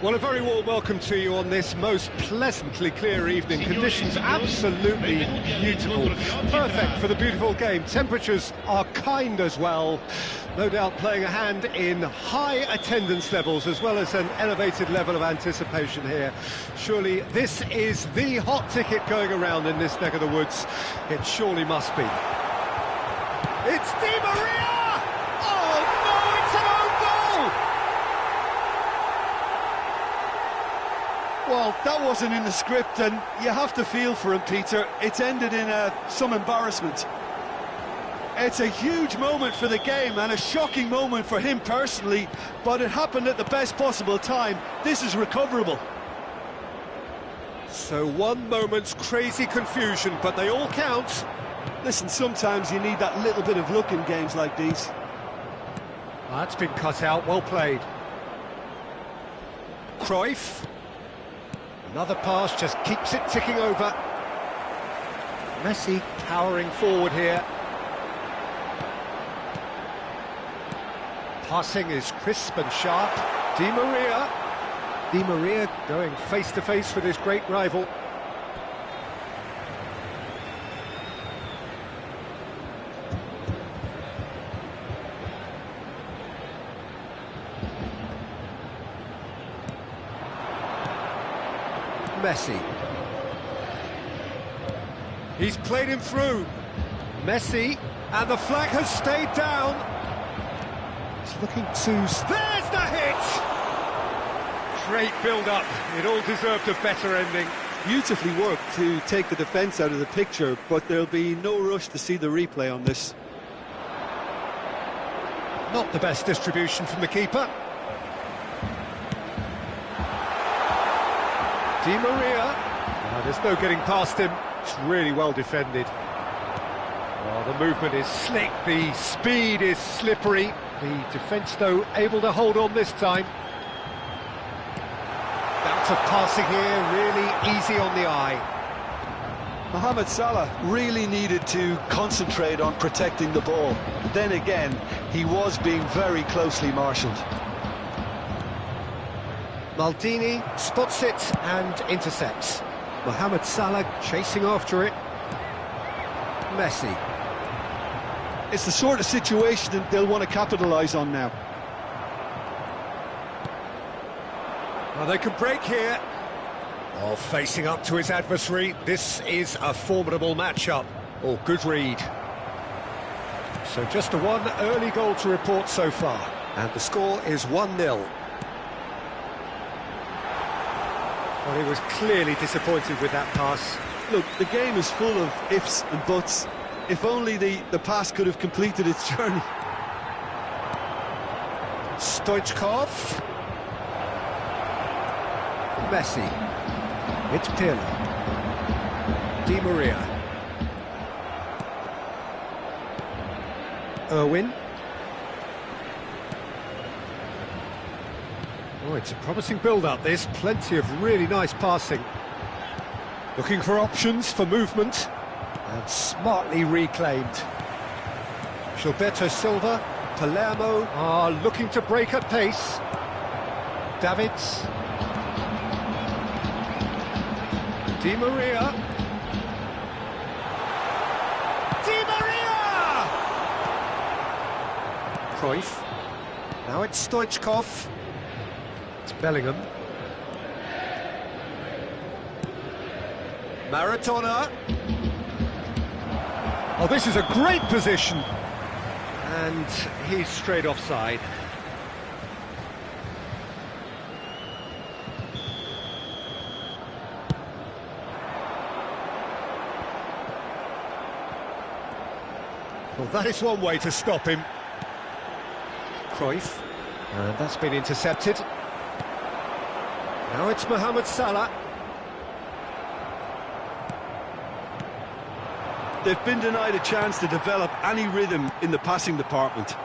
Well, a very warm welcome to you on this most pleasantly clear evening. Conditions absolutely beautiful. Perfect for the beautiful game. Temperatures are kind as well. No doubt playing a hand in high attendance levels as well as an elevated level of anticipation here. Surely this is the hot ticket going around in this neck of the woods. It surely must be. It's Di Maria! Oh no, it's an own goal! Well, that wasn't in the script, and you have to feel for him, Peter. It's ended in some embarrassment. It's a huge moment for the game and a shocking moment for him personally, but it happened at the best possible time. This is recoverable. So one moment's crazy confusion, but they all count. Listen, sometimes you need that little bit of luck in games like these. That's been cut out, well played. Cruyff. Another pass just keeps it ticking over. Messi powering forward here. Passing is crisp and sharp. Di Maria. Di Maria going face-to-face with his great rival. Messi. He's played him through. Messi, and the flag has stayed down. He's looking to... There's the hit! Great build-up. It all deserved a better ending. Beautifully worked to take the defence out of the picture, but there'll be no rush to see the replay on this. Not the best distribution from the keeper. Di Maria. Oh, there's no getting past him. It's really well defended. Oh, the movement is slick, the speed is slippery. The defence, though, able to hold on this time. Bout of passing here, really easy on the eye. Mohamed Salah really needed to concentrate on protecting the ball. Then again, he was being very closely marshalled. Maldini spots it and intercepts. Mohamed Salah chasing after it. Messi. It's the sort of situation that they'll want to capitalise on now. Well, they can break here. Oh, facing up to his adversary. This is a formidable matchup. Oh, good read. So just a one early goal to report so far. And the score is 1-0. Well, he was clearly disappointed with that pass. Look, the game is full of ifs and buts. If only the pass could have completed its journey. Stoichkov. Messi. It's Pirlo. Di Maria. Irwin. Oh, it's a promising build-up, this. Plenty of really nice passing. Looking for options for movement. And smartly reclaimed. Gilberto Silva, Palermo are looking to break at pace. Davids. Di Maria. Di Maria! Cruyff. Now it's Stoichkov. It's Bellingham. Maradona. Oh, this is a great position. And he's straight offside. Well, that is one way to stop him. Cruyff. And that's been intercepted. Now it's Mohamed Salah. They've been denied a chance to develop any rhythm in the passing department.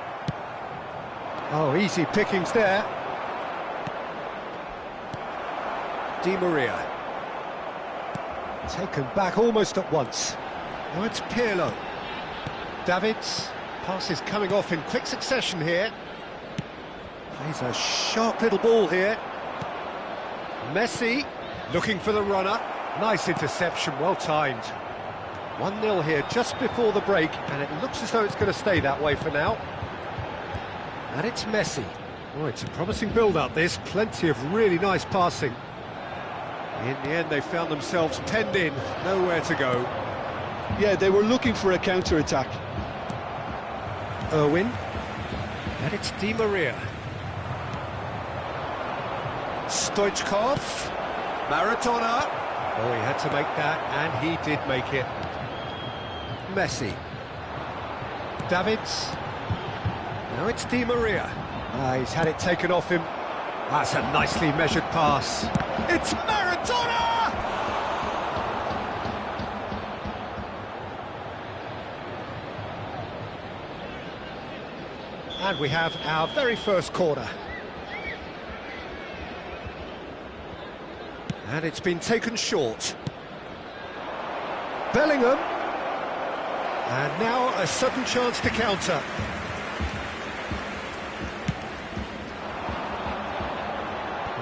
Oh, easy pickings there. Di Maria. Taken back almost at once. Now it's Pirlo. Davids. Pass is coming off in quick succession here. Plays a sharp little ball here. Messi, looking for the runner. Nice interception, well timed. 1-0 here just before the break, and it looks as though it's going to stay that way for now. And it's Messi. Oh, it's a promising build-up, this. Plenty of really nice passing. In the end, they found themselves penned in, nowhere to go. Yeah, they were looking for a counter-attack. Irwin. And it's Di Maria. Stoichkov. Maradona. Oh, he had to make that, and he did make it. Messi. Davids. Now it's Di Maria. He's had it taken off him. That's a nicely measured pass. It's Maradona! And we have our very first corner. And it's been taken short. Bellingham. And now a sudden chance to counter.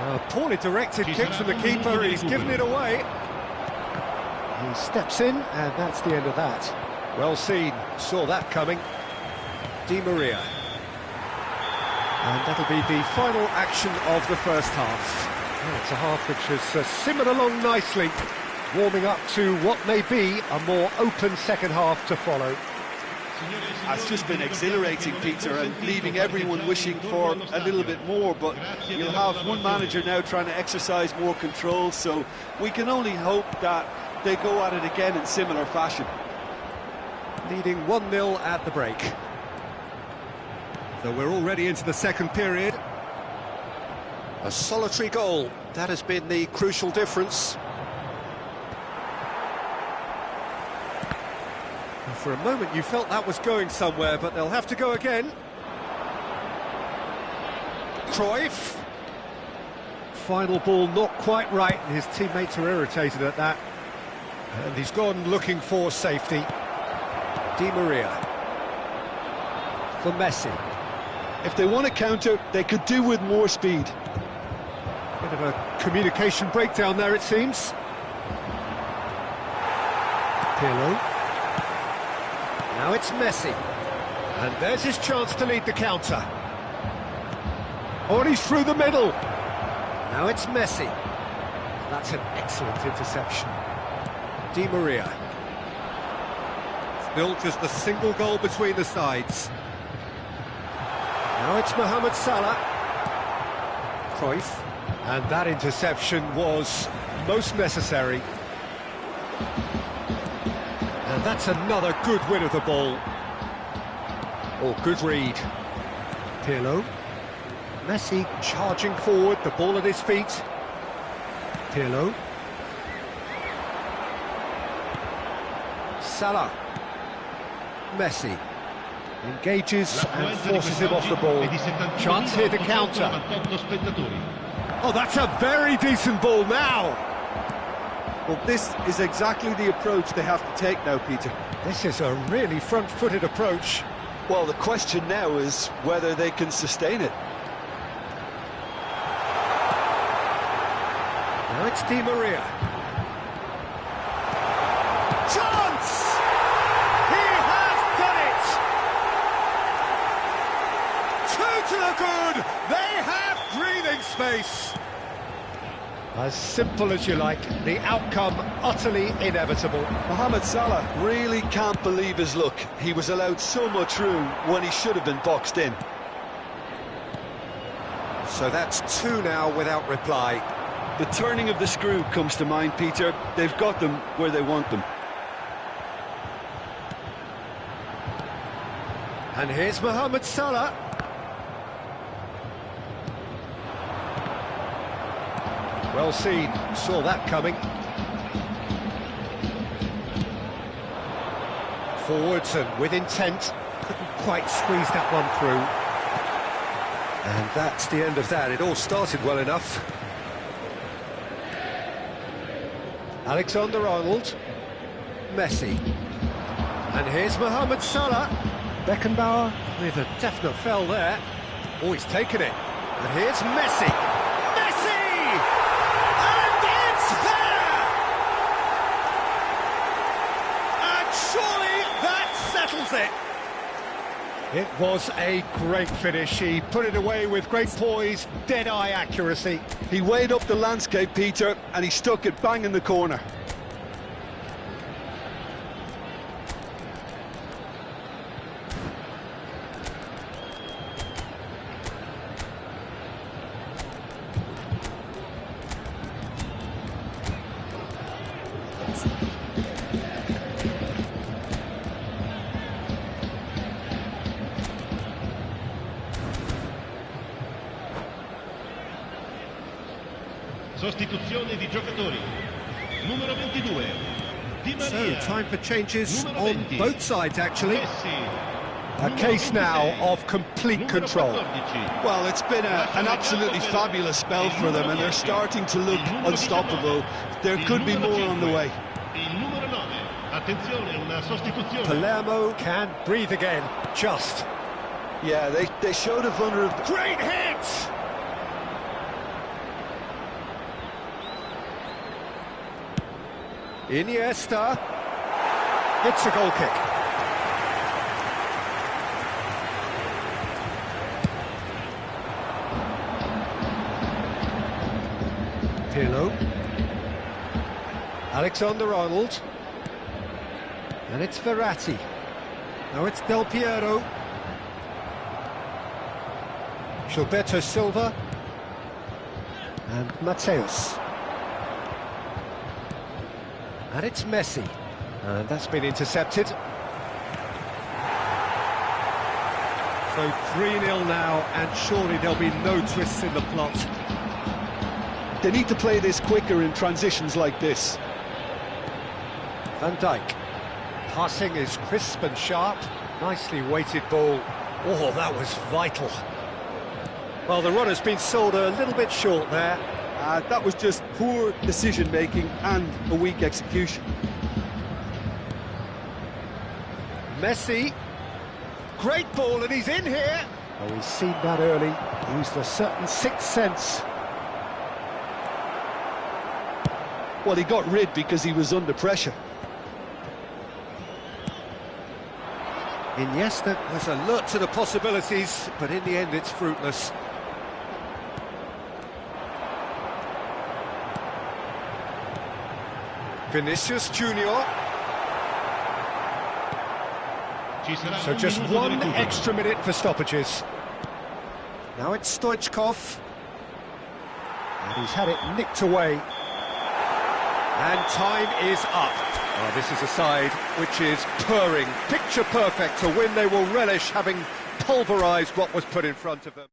A poorly directed kick from the keeper, he's given it away. He steps in, and that's the end of that. Well seen, saw that coming. Di Maria. And that'll be the final action of the first half. Well, it's a half which has simmered along nicely, warming up to what may be a more open second half to follow. It's just been exhilarating, Peter, and leaving everyone wishing for a little bit more, but you'll have one manager now trying to exercise more control, so we can only hope that they go at it again in similar fashion. Leading 1-0 at the break. So we're already into the second period. A solitary goal, that has been the crucial difference. And for a moment you felt that was going somewhere, but they'll have to go again. Cruyff. Final ball not quite right, and his teammates are irritated at that. And he's gone looking for safety. Di Maria. For Messi. If they want to counter, they could do with more speed. Bit of a communication breakdown there, it seems. Pirlo. Now it's Messi. And there's his chance to lead the counter. Oh, and he's through the middle. Now it's Messi. That's an excellent interception. Di Maria. Still just a single goal between the sides. Now it's Mohamed Salah. Cruyff. And that interception was most necessary. And that's another good win of the ball. Oh, good read. Pirlo. Messi charging forward, the ball at his feet. Pirlo. Salah. Messi. Engages and forces him off the ball. Chance here to counter. Oh, that's a very decent ball now. Well, this is exactly the approach they have to take now, Peter. This is a really front-footed approach. Well, the question now is whether they can sustain it. Now it's Di Maria. Chance! He has done it! Two to the good! They have breathing space. As simple as you like, the outcome utterly inevitable. Mohamed Salah really can't believe his luck. He was allowed so much room when he should have been boxed in. So that's two now without reply. The turning of the screw comes to mind, Peter. They've got them where they want them. And here's Mohamed Salah. Well seen, saw that coming. Forwards and with intent, couldn't quite squeeze that one through. And that's the end of that. It all started well enough. Alexander-Arnold. Messi. And here's Mohamed Salah. Beckenbauer with a definite foul there. Oh, he's taken it. And here's Messi. Messi! it. It was a great finish. He put it away with great poise, dead-eye accuracy. He weighed up the landscape, Peter, and he stuck it bang in the corner. Sostituzione di giocatori. Numero 22. Di Maria. So, time for changes Numero on 20. both sides, actually. Messi. A case now of complete Numero control. 14. Well, it's been an absolutely fabulous spell for them, and they're starting to look unstoppable. There could be more on the way. Il numero 9. Attenzione, una sostituzione. Palermo can breathe again, just. Yeah, they showed a vulnerability. Great hit! Iniesta. It's a goal kick. Pirlo. Alexander-Arnold. And it's Verratti. Now it's Del Piero. Gilberto Silva. And Mateus. And it's Messi. And that's been intercepted. So 3-0 now, and surely there'll be no twists in the plot. They need to play this quicker in transitions like this. Van Dijk. Passing is crisp and sharp. Nicely weighted ball. Oh, that was vital. Well, the runner's been sold a little bit short there. That was just poor decision-making and a weak execution. Messi. Great ball, and he's in here. Oh, he's seen that early. Used a certain sixth sense. Well, he got rid because he was under pressure. Iniesta was alert to the possibilities, but in the end it's fruitless. Vinicius Junior. So just one extra minute for stoppages. Now it's Stoichkov. And he's had it nicked away. And time is up. Oh, this is a side which is purring, picture perfect to win. They will relish having pulverised what was put in front of them.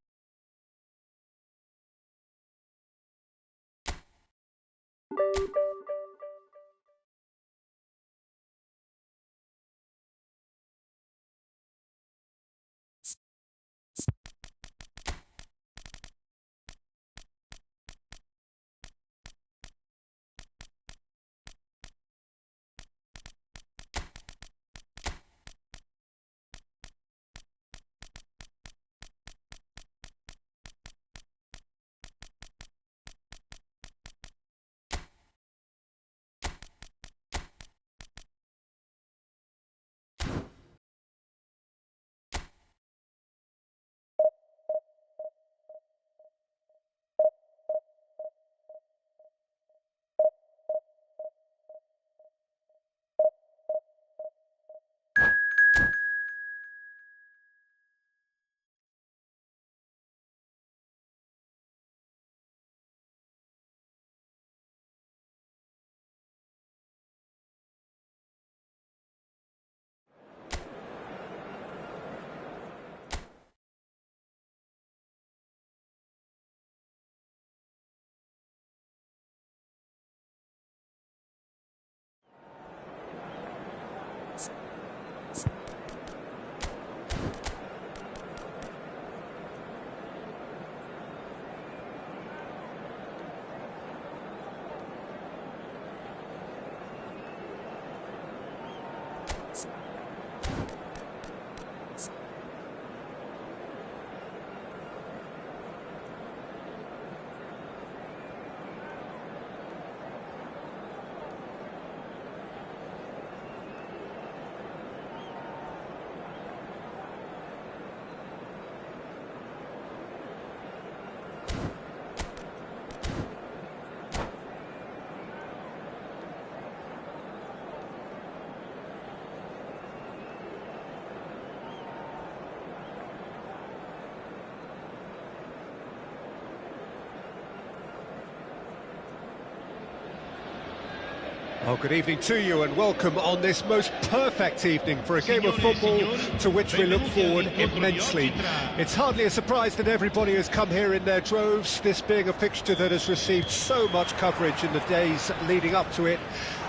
Oh, good evening to you and welcome on this most perfect evening for a game of football to which we look forward immensely. It's hardly a surprise that everybody has come here in their droves, this being a fixture that has received so much coverage in the days leading up to it.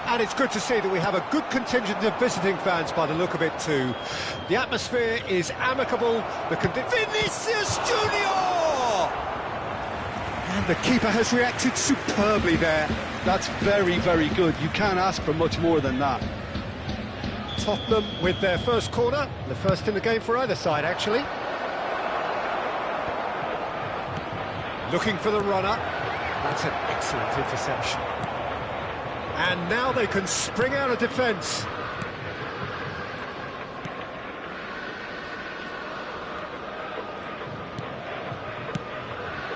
And it's good to see that we have a good contingent of visiting fans by the look of it too. The atmosphere is amicable, Vinicius Junior! And the keeper has reacted superbly there. That's very, very good. You can't ask for much more than that. Tottenham with their first corner, the first in the game for either side, actually. Looking for the runner. That's an excellent interception. And now they can spring out of defence.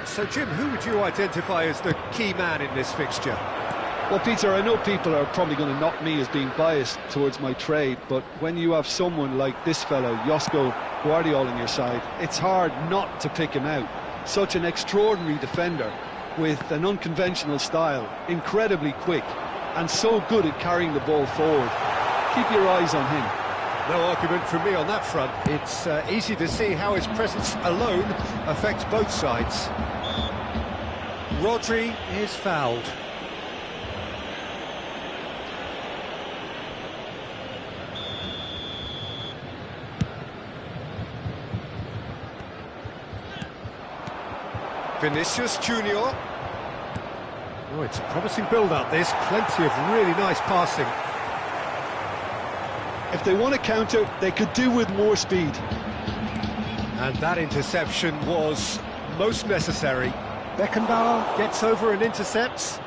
So, Jim, who would you identify as the key man in this fixture? Well, Peter, I know people are probably going to knock me as being biased towards my trade, but when you have someone like this fellow, Josko Guardiola, on your side, it's hard not to pick him out. Such an extraordinary defender with an unconventional style, incredibly quick, and so good at carrying the ball forward. Keep your eyes on him. No argument from me on that front. It's easy to see how his presence alone affects both sides. Rodri is fouled. Vinicius Junior. Oh, it's a promising build-up, this. Plenty of really nice passing. If they want to counter, they could do with more speed. And that interception was most necessary. Beckenbauer gets over and intercepts.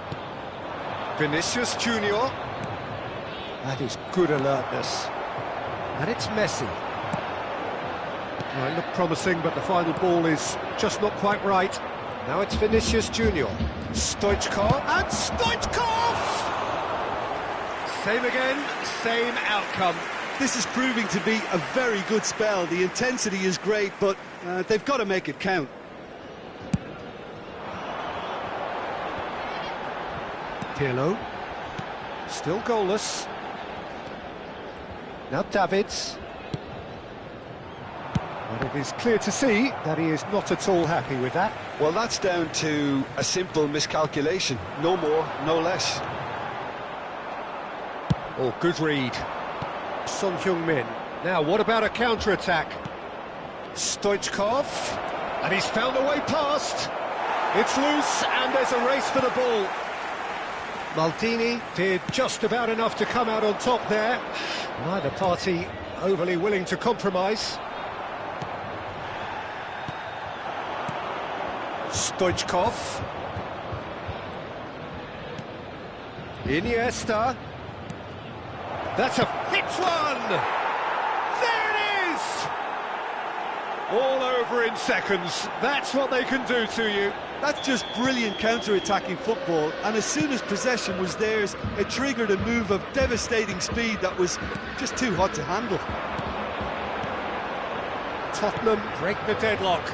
Vinicius Junior. That is good alertness. And it's Messi. Well, it looked promising, but the final ball is just not quite right. Now it's Vinicius Junior. Stoichkov, and Stoichkov! Same again, same outcome. This is proving to be a very good spell. The intensity is great, but they've got to make it count. Pirlo, still goalless. Now Davids. But it is clear to see that he is not at all happy with that. Well, that's down to a simple miscalculation. No more, no less. Oh, good read. Son Heung-min. Now, what about a counter-attack? Stoichkov. And he's found a way past. It's loose, and there's a race for the ball. Maldini did just about enough to come out on top there. Neither party overly willing to compromise. Stoichkov. Iniesta. That's a hit one! There it is! All over in seconds. That's what they can do to you. That's just brilliant counter-attacking football, and as soon as possession was theirs, it triggered a move of devastating speed that was just too hot to handle. Tottenham break the deadlock.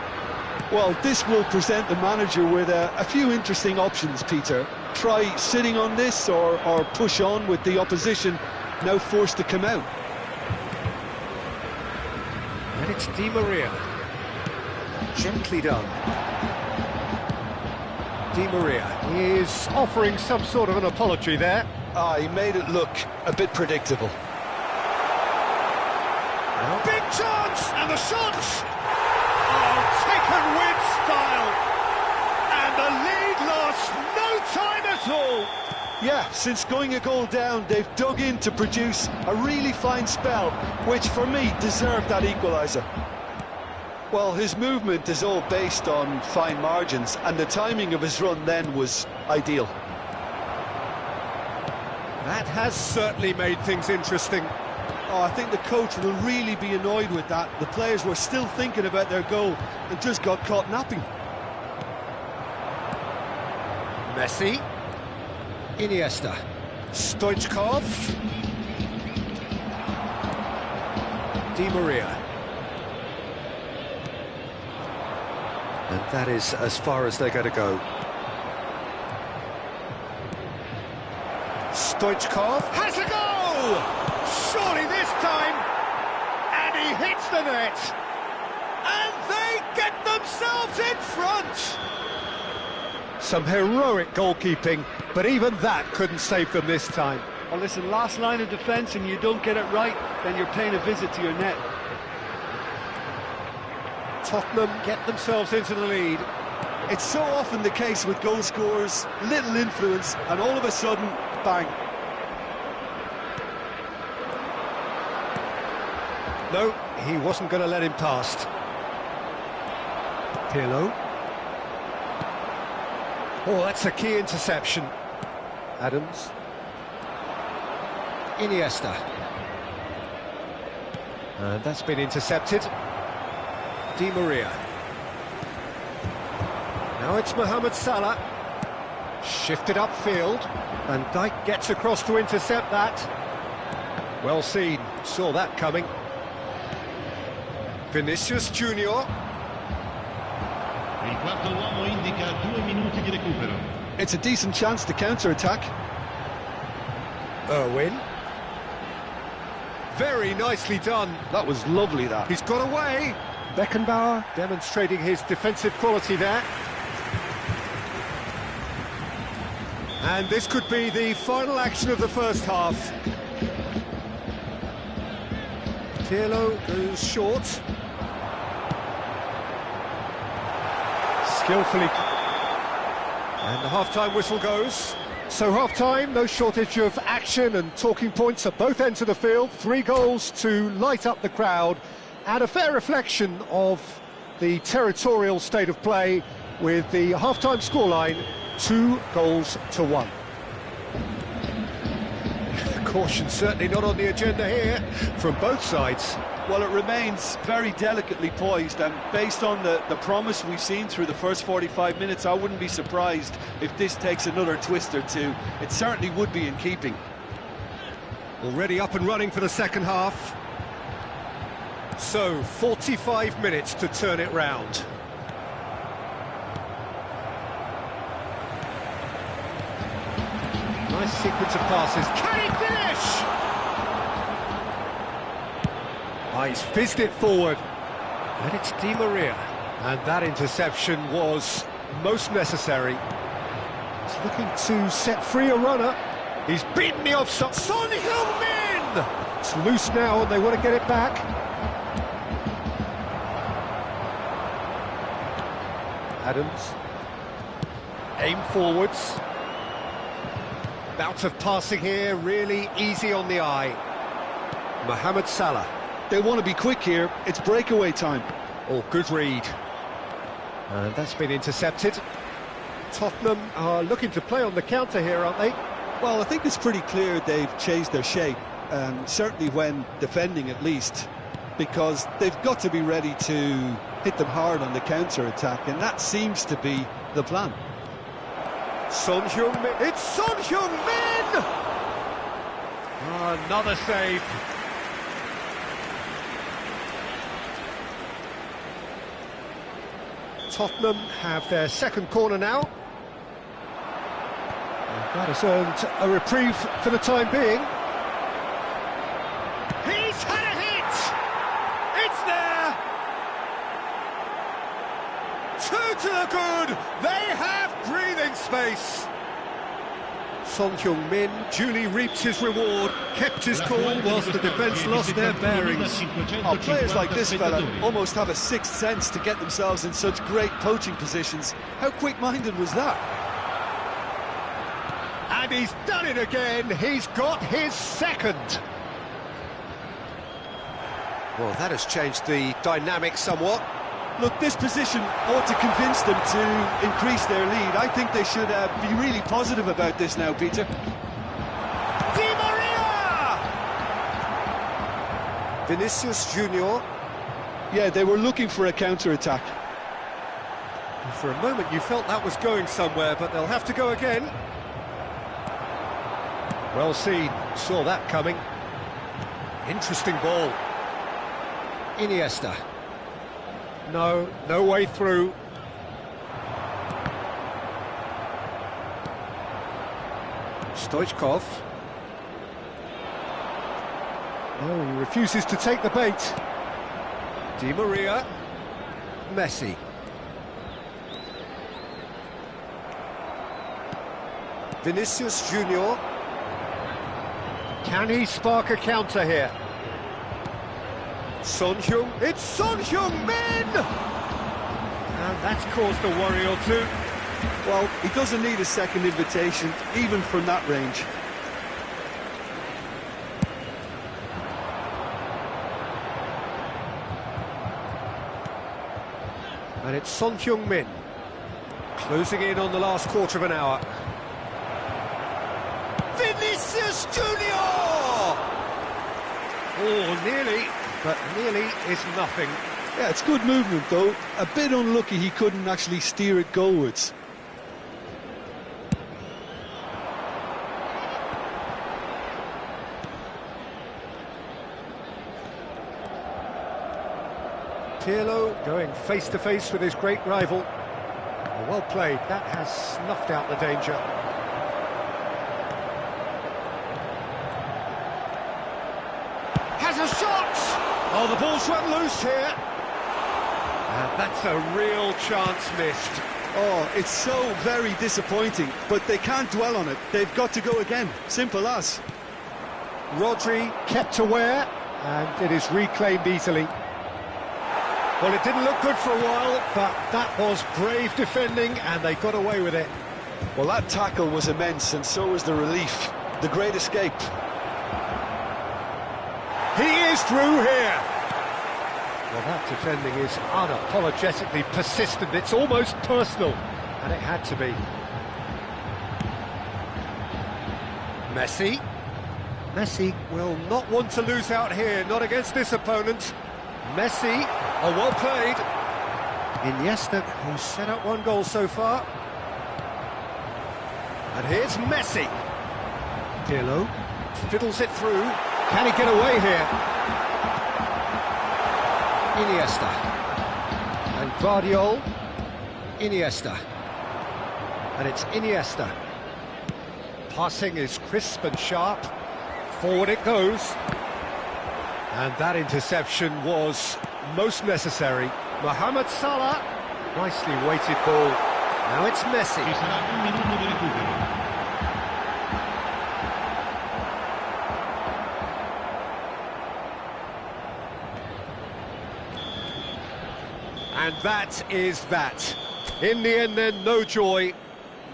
Well, this will present the manager with a few interesting options, Peter. Try sitting on this or push on with the opposition now forced to come out. And it's Di Maria. Gently done. Di Maria is offering some sort of an apology there. He made it look a bit predictable. Big chance! And the shot! Oh, taken with style! And the lead lost no time at all! Yeah, since going a goal down, they've dug in to produce a really fine spell, which for me deserved that equaliser. Well, his movement is all based on fine margins, and the timing of his run then was ideal. That has certainly made things interesting. Oh, I think the coach will really be annoyed with that. The players were still thinking about their goal and just got caught napping. Messi. Iniesta. Stoichkov. Di Maria. And that is as far as they're going to go. Stoichkov has a goal! Surely this time! And he hits the net! And they get themselves in front! Some heroic goalkeeping, but even that couldn't save them this time. Well, listen, last line of defence and you don't get it right, then you're paying a visit to your net. Tottenham get themselves into the lead. It's so often the case with goal scorers, little influence, and all of a sudden, bang. No, he wasn't going to let him past. Pirlo. Oh, that's a key interception. Adams. Iniesta. And that's been intercepted. Di Maria. Now it's Mohamed Salah. Shifted upfield. Van Dijk gets across to intercept that. Well seen, saw that coming. Vinicius Junior. Il quarto uomo indica 2 minuti di recupero. It's a decent chance to counter-attack. Irwin. Very nicely done. That was lovely, that. He's got away. Beckenbauer demonstrating his defensive quality there. And this could be the final action of the first half. Pirlo goes short. Skillfully. And the half-time whistle goes. So half-time, no shortage of action and talking points at both ends of the field. 3 goals to light up the crowd. And a fair reflection of the territorial state of play with the half-time scoreline 2-1. Caution certainly not on the agenda here from both sides. Well, it remains very delicately poised, and based on the promise we've seen through the first 45 minutes, I wouldn't be surprised if this takes another twist or two. It certainly would be in keeping. Already up and running for the second half. So, 45 minutes to turn it round. Nice sequence of passes. Can he finish? Oh, he's fizzed it forward. And it's Di Maria. And that interception was most necessary. He's looking to set free a runner. He's beaten the offside. Son Heung-min! It's loose now and they want to get it back. Adams. Aim forwards. Bout of passing here, really easy on the eye. Mohamed Salah. They want to be quick here, it's breakaway time. Oh, good read. And that's been intercepted. Tottenham are looking to play on the counter here, aren't they? Well, I think it's pretty clear they've changed their shape, certainly when defending at least, because they've got to be ready to hit them hard on the counter-attack, and that seems to be the plan. Son Heung-min. It's Son Heung-min! Oh, another save. Tottenham have their second corner now. And that has earned a reprieve for the time being. He's had a hit! It's there! 2 to the good! They have breathing space! Son Heung-min duly reaped his reward, kept his cool whilst the defence lost their bearings. Oh, players like this fella almost have a sixth sense to get themselves in such great poaching positions. How quick-minded was that? And he's done it again, he's got his second. Well, that has changed the dynamic somewhat. Look, this position ought to convince them to increase their lead. I think they should be really positive about this now, Peter. Di Maria! Vinicius Junior. Yeah, they were looking for a counter-attack. For a moment you felt that was going somewhere, but they'll have to go again. Well seen, saw that coming. Interesting ball. Iniesta. No way through. Stoichkov. No, he refuses to take the bait. Di Maria. Messi. Vinicius Junior. Can he spark a counter here? Son Heung. It's Son Heung-min! And that's caused a worry or two. Well, he doesn't need a second invitation, even from that range. And it's Son Heung-min, closing in on the last quarter of an hour. Vinicius Junior! Oh, nearly, but nearly is nothing. Yeah, it's good movement, though. A bit unlucky he couldn't actually steer it goalwards. Pirlo going face-to-face with his great rival. Well played, that has snuffed out the danger. Has a shot! Oh, the ball's run loose here. And that's a real chance missed. Oh, it's so very disappointing, but they can't dwell on it. They've got to go again. Simple as. Rodri kept aware, and it is reclaimed easily. Well, it didn't look good for a while, but that was brave defending, and they got away with it. Well, that tackle was immense, and so was the relief. The great escape. He is through here. Well, that defending is unapologetically persistent. It's almost personal, and it had to be. Messi. Messi will not want to lose out here, not against this opponent. Messi, oh, well played. Iniesta, who's set up one goal so far. And here's Messi. Pirlo fiddles it through. Can he get away here? Iniesta. And Guardiola. Iniesta. And it's Iniesta. Passing is crisp and sharp. Forward it goes. And that interception was most necessary. Mohamed Salah, nicely weighted ball. Now it's Messi. Ci sarà un minuto di recupero. And that is that. In the end then, no joy.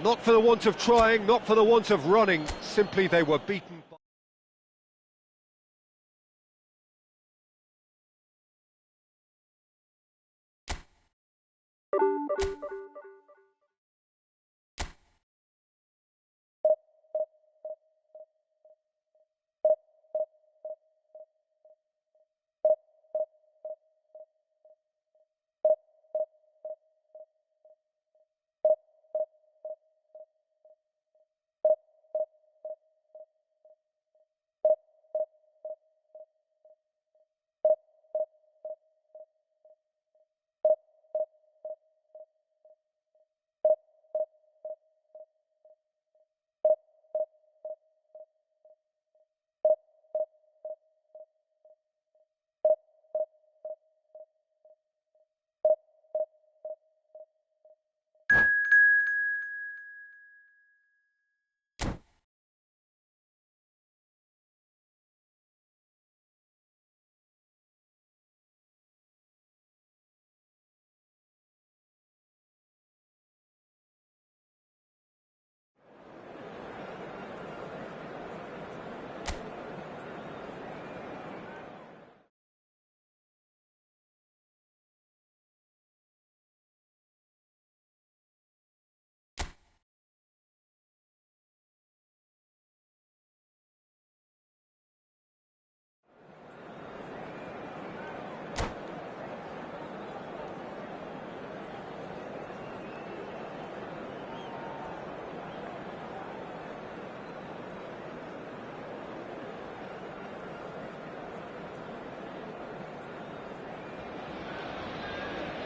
Not for the want of trying, not for the want of running. Simply they were beaten.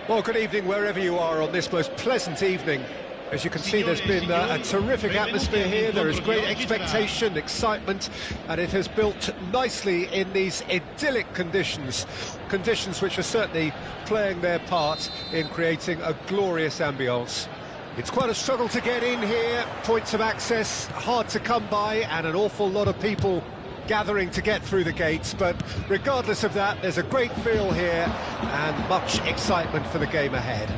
Well, good evening wherever you are on this most pleasant evening. As you can see, there's been a terrific atmosphere here. There is great expectation, excitement, and it has built nicely in these idyllic conditions. Conditions which are certainly playing their part in creating a glorious ambience. It's quite a struggle to get in here, points of access hard to come by, and an awful lot of people gathering to get through the gates, but regardless of that, there's a great feel here and much excitement for the game ahead.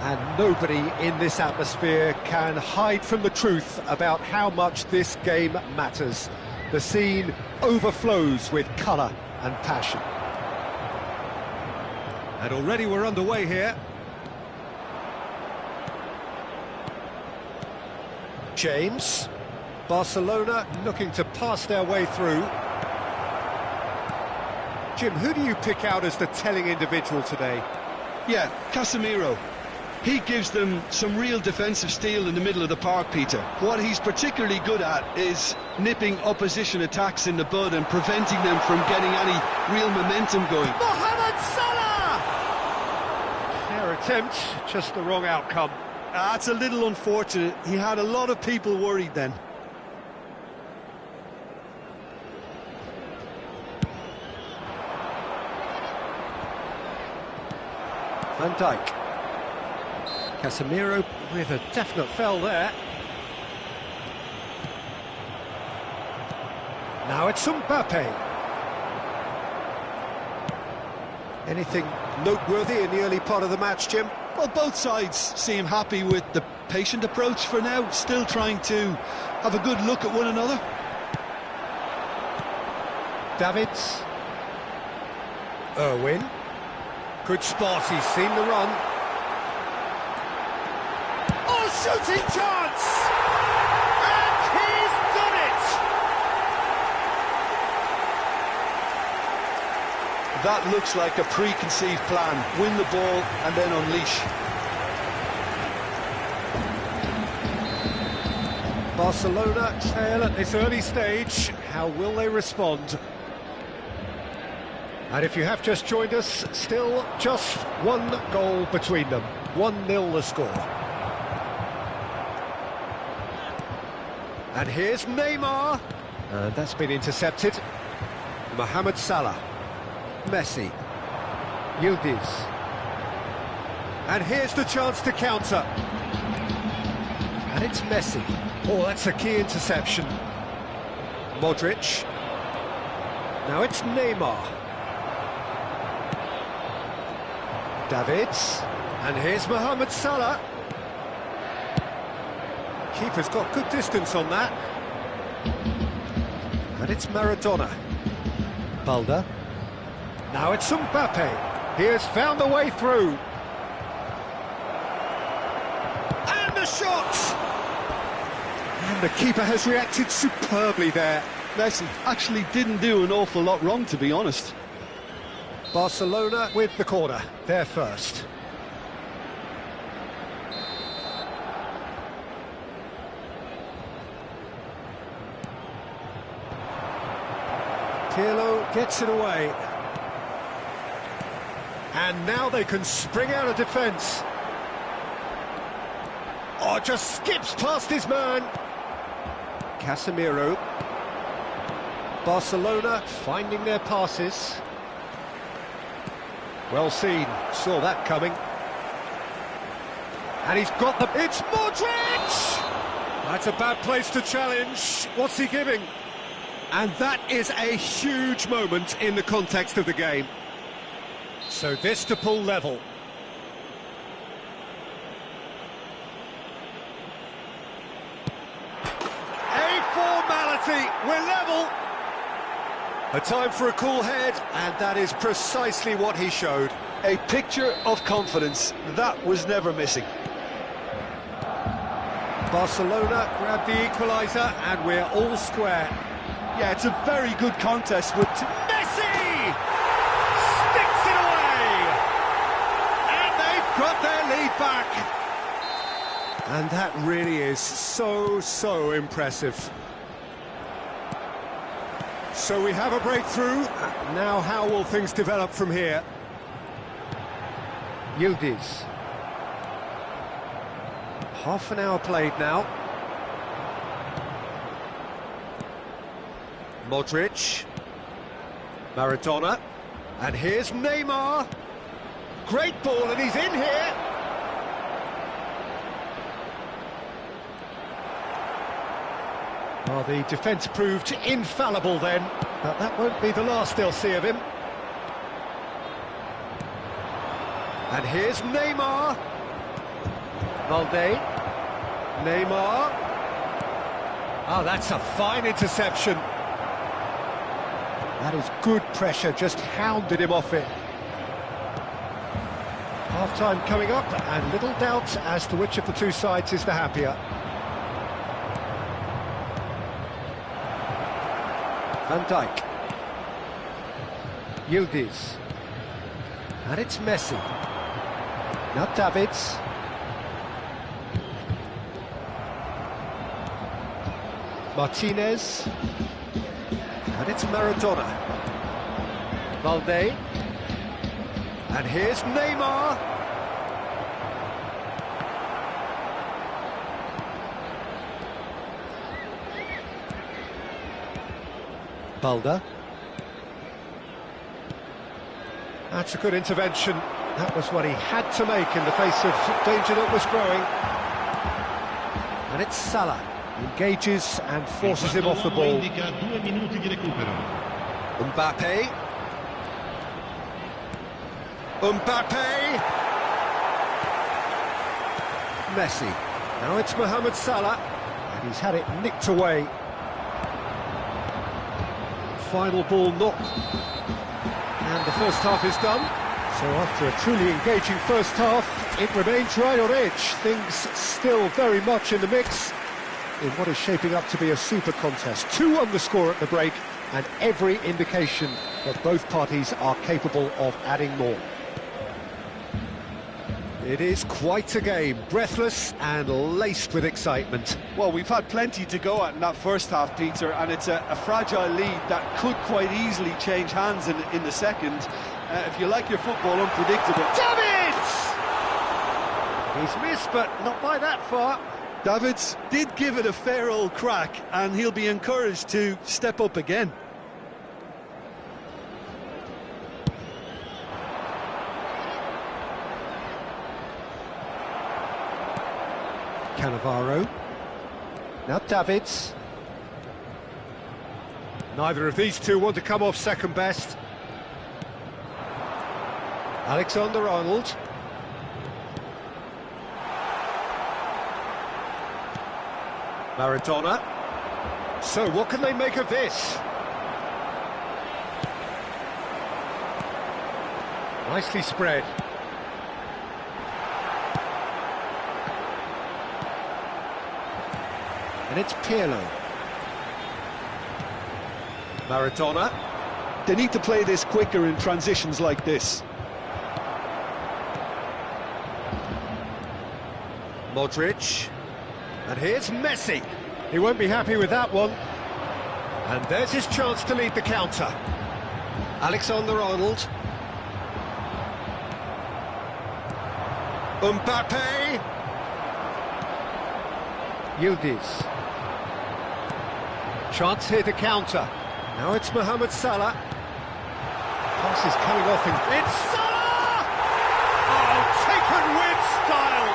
And nobody in this atmosphere can hide from the truth about how much this game matters. The scene overflows with colour and passion. And already we're underway here. James. Barcelona looking to pass their way through. Jim, who do you pick out as the telling individual today? Yeah, Casemiro. He gives them some real defensive steel in the middle of the park, Peter. What he's particularly good at is nipping opposition attacks in the bud and preventing them from getting any real momentum going. Mohamed Salah! Fair attempt, just the wrong outcome. That's a little unfortunate. He had a lot of people worried then. Van Dijk. Casemiro with a definite foul there. Now it's Mbappe. Anything noteworthy in the early part of the match, Jim? Well, both sides seem happy with the patient approach for now, still trying to have a good look at one another. Davids. Irwin. Good spot, he's seen the run. Oh, shooting chance! And he's done it! That looks like a preconceived plan. Win the ball and then unleash. Barcelona trail at this early stage. How will they respond? And if you have just joined us, still just one goal between them. 1-0 the score. And here's Neymar. And that's been intercepted. Mohamed Salah. Messi. Yildiz. And here's the chance to counter. And it's Messi. Oh, that's a key interception. Modric. Now it's Neymar. Davids, and here's Mohamed Salah. Keeper's got good distance on that. And it's Maradona. Balda. Now it's Mbappe. He has found the way through. And the shot! And the keeper has reacted superbly there. Messi actually didn't do an awful lot wrong, to be honest. Barcelona with the corner, they're first. Pirlo gets it away. And now they can spring out of defence. Oh, just skips past his man. Casemiro. Barcelona finding their passes. Well seen, saw that coming. And he's got the... It's Modric! That's a bad place to challenge. What's he giving? And that is a huge moment in the context of the game. So this to pull level. A formality, we're level. A time for a cool head, and that is precisely what he showed. A picture of confidence, that was never missing. Barcelona grab the equaliser, and we're all square. Yeah, it's a very good contest with... Messi! Sticks it away! And they've got their lead back. And that really is so impressive. So we have a breakthrough. Now how will things develop from here? Yildiz. Half an hour played now. Modric. Maradona. And here's Neymar. Great ball, and he's in here. Well, the defence proved infallible then, but that won't be the last they'll see of him. And here's Neymar. Valde. Neymar. Oh, that's a fine interception. That is good pressure, just hounded him off it. Half-time coming up, and little doubt as to which of the two sides is the happier. Van Dijk. Yildiz. And it's Messi. Now Davids. Martinez. And it's Maradona. Valde. And here's Neymar. Balda. That's a good intervention. That was what he had to make in the face of danger that was growing. And it's Salah. Engages and forces him off the ball. Mbappe. Mbappe. Messi. Now it's Mohamed Salah. And he's had it nicked away. Final ball knock. And the first half is done. So after a truly engaging first half, it remains right on edge. Things still very much in the mix in what is shaping up to be a super contest. 2 on the score at the break, and every indication that both parties are capable of adding more. It is quite a game, breathless and laced with excitement. Well, we've had plenty to go at in that first half, Peter, and it's a fragile lead that could quite easily change hands in the second. If you like your football unpredictable... Davids! He's missed, but not by that far. Davids did give it a fair old crack, and he'll be encouraged to step up again. Cannavaro. Now Davids. Neither of these two want to come off second best. Alexander-Arnold. Maradona. So what can they make of this? Nicely spread. And it's Pirlo. Maradona. They need to play this quicker in transitions like this. Modric. And here's Messi. He won't be happy with that one. And there's his chance to lead the counter. Alexander-Arnold. Mbappe. Yildiz. Chance here to counter. Now it's Mohamed Salah. Pass is coming off in... It's Salah! Oh, taken with style!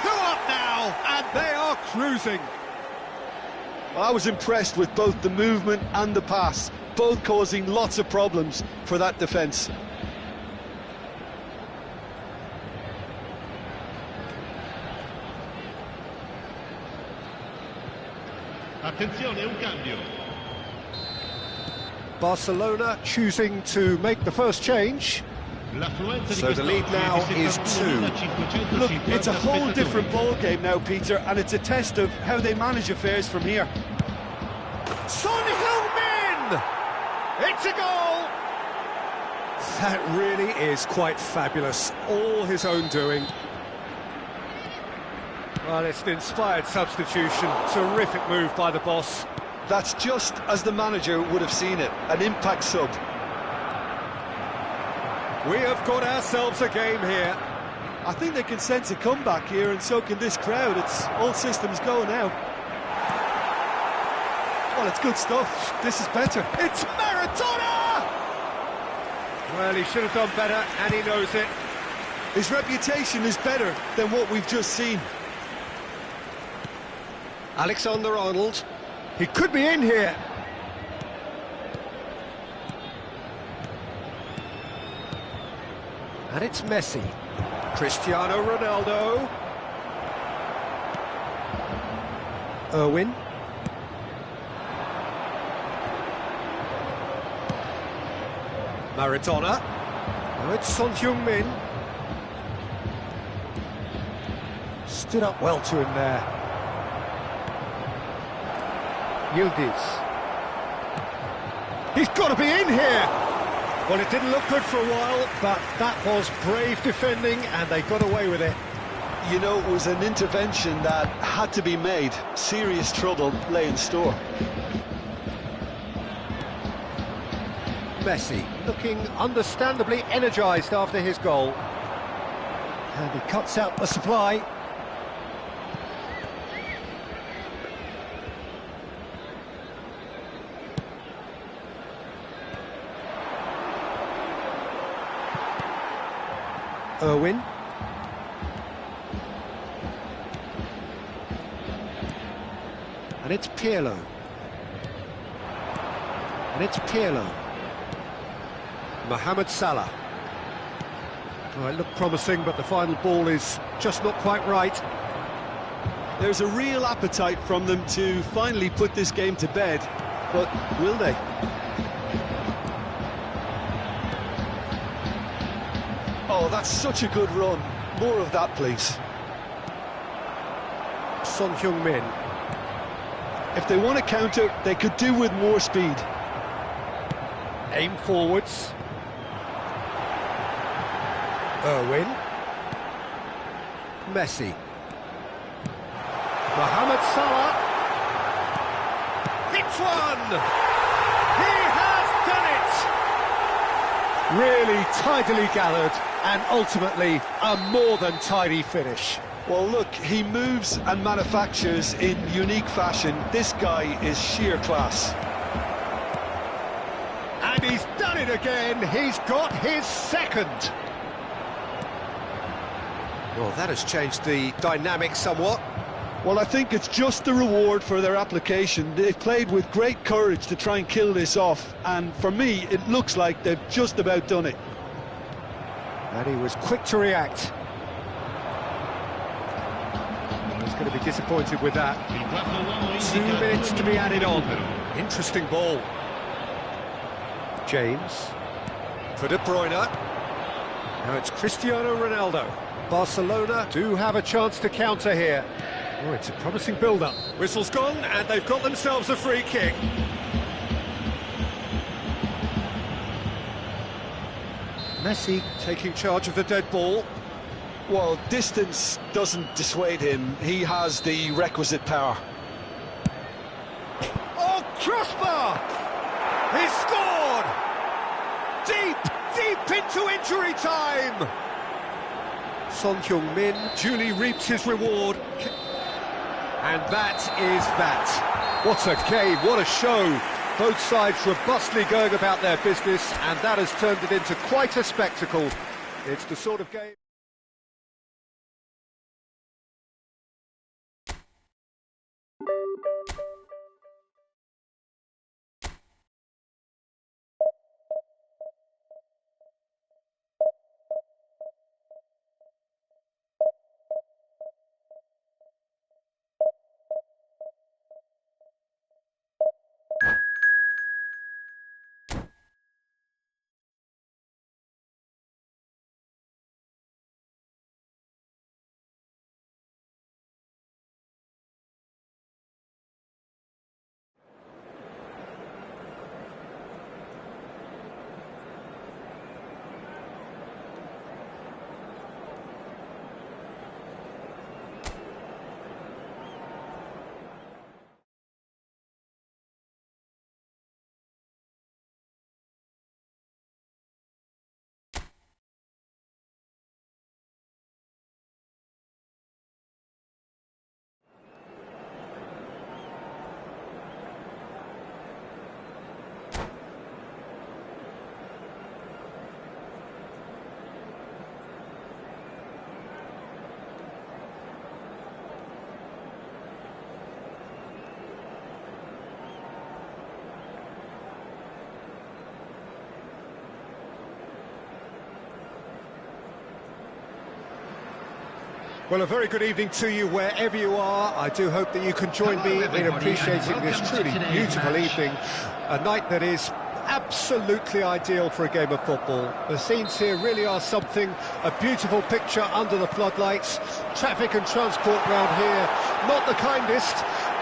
2 up now, and they are cruising. I was impressed with both the movement and the pass, both causing lots of problems for that defence. Attenzione, un cambio. Barcelona choosing to make the first change. So the lead now is 2. Look, it's a whole different ball game now, Peter, and it's a test of how they manage affairs from here. Son Heung-min! It's a goal! That really is quite fabulous. All his own doing. Well, it's an inspired substitution. Terrific move by the boss. That's just as the manager would have seen it, an impact sub. We have got ourselves a game here. I think they can sense a comeback here, and so can this crowd. It's all systems go now. Well, it's good stuff. This is better. It's Maradona! Well, he should have done better, and he knows it. His reputation is better than what we've just seen. Alexander-Arnold. He could be in here. And it's Messi. Cristiano Ronaldo. Irwin. Maradona. Now it's Son Heung-min. Stood up well to him there. Yildiz. He's got to be in here! Well, it didn't look good for a while, but that was brave defending, and they got away with it. You know, it was an intervention that had to be made. Serious trouble lay in store. Messi looking understandably energised after his goal. And he cuts out the supply. Irwin. And it's Pirlo. And it's Pirlo. Mohamed Salah. Well, it looked promising, but the final ball is just not quite right. There's a real appetite from them to finally put this game to bed, but will they? Oh, that's such a good run. More of that, please. Son Heung-min. If they want to counter, they could do with more speed. Aim forwards. Irwin. Messi. Mohamed Salah. It's one! He has done it! Really tidily gathered, and ultimately a more than tidy finish. Well, look, he moves and manufactures in unique fashion. This guy is sheer class. And he's done it again. He's got his second. Well, that has changed the dynamic somewhat. Well, I think it's just the reward for their application. They've played with great courage to try and kill this off, and for me, it looks like they've just about done it. And he was quick to react. He's going to be disappointed with that. 2 minutes to be added on. Interesting ball. James. For De Bruyne. Now it's Cristiano Ronaldo. Barcelona do have a chance to counter here. Oh, it's a promising build-up. Whistle's gone, and they've got themselves a free kick. Messi taking charge of the dead ball. Well, distance doesn't dissuade him. He has the requisite power. Oh, crossbar! He scored! Deep into injury time! Son Heung-min duly reaps his reward. And that is that. What a game, what a show. Both sides robustly going about their business, and that has turned it into quite a spectacle. It's the sort of game... Well, a very good evening to you wherever you are. I do hope that you can join me in appreciating this truly beautiful evening. A night that is absolutely ideal for a game of football. The scenes here really are something. A beautiful picture under the floodlights. Traffic and transport round here, not the kindest.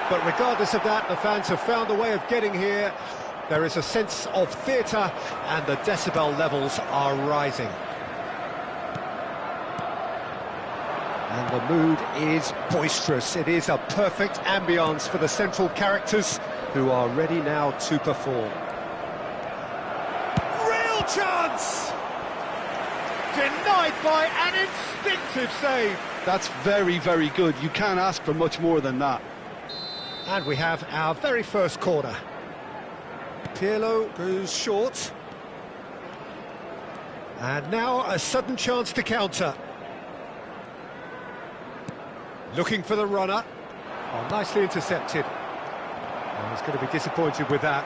But regardless of that, the fans have found a way of getting here. There is a sense of theatre and the decibel levels are rising. And the mood is boisterous. It is a perfect ambience for the central characters who are ready now to perform. Real chance! Denied by an instinctive save. That's very, very good. You can't ask for much more than that. And we have our very first corner. Pirlo goes short. And now a sudden chance to counter. Looking for the runner. Oh, nicely intercepted. Oh, he's going to be disappointed with that.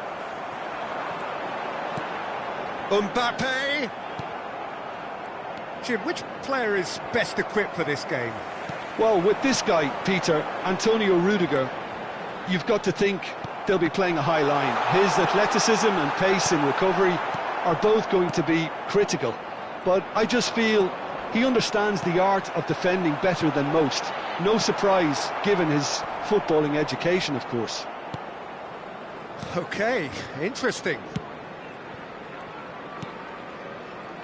Mbappe! Jim, which player is best equipped for this game? Well, with this guy, Peter, Antonio Rudiger, you've got to think they'll be playing a high line. His athleticism and pace in recovery are both going to be critical. But I just feel he understands the art of defending better than most. No surprise, given his footballing education, of course. Okay, interesting.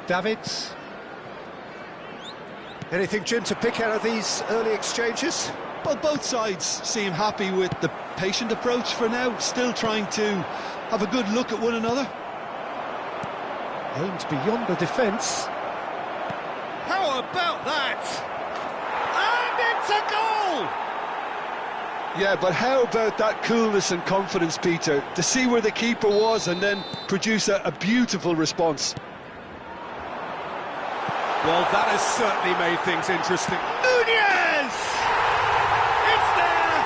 Davids. Anything, Jim, to pick out of these early exchanges? Well, both sides seem happy with the patient approach for now, still trying to have a good look at one another. Aimed beyond the defence. How about that? And it's a goal! Yeah, but how about that coolness and confidence, Peter, to see where the keeper was and then produce a beautiful response. Well, that has certainly made things interesting. Nunez! It's there!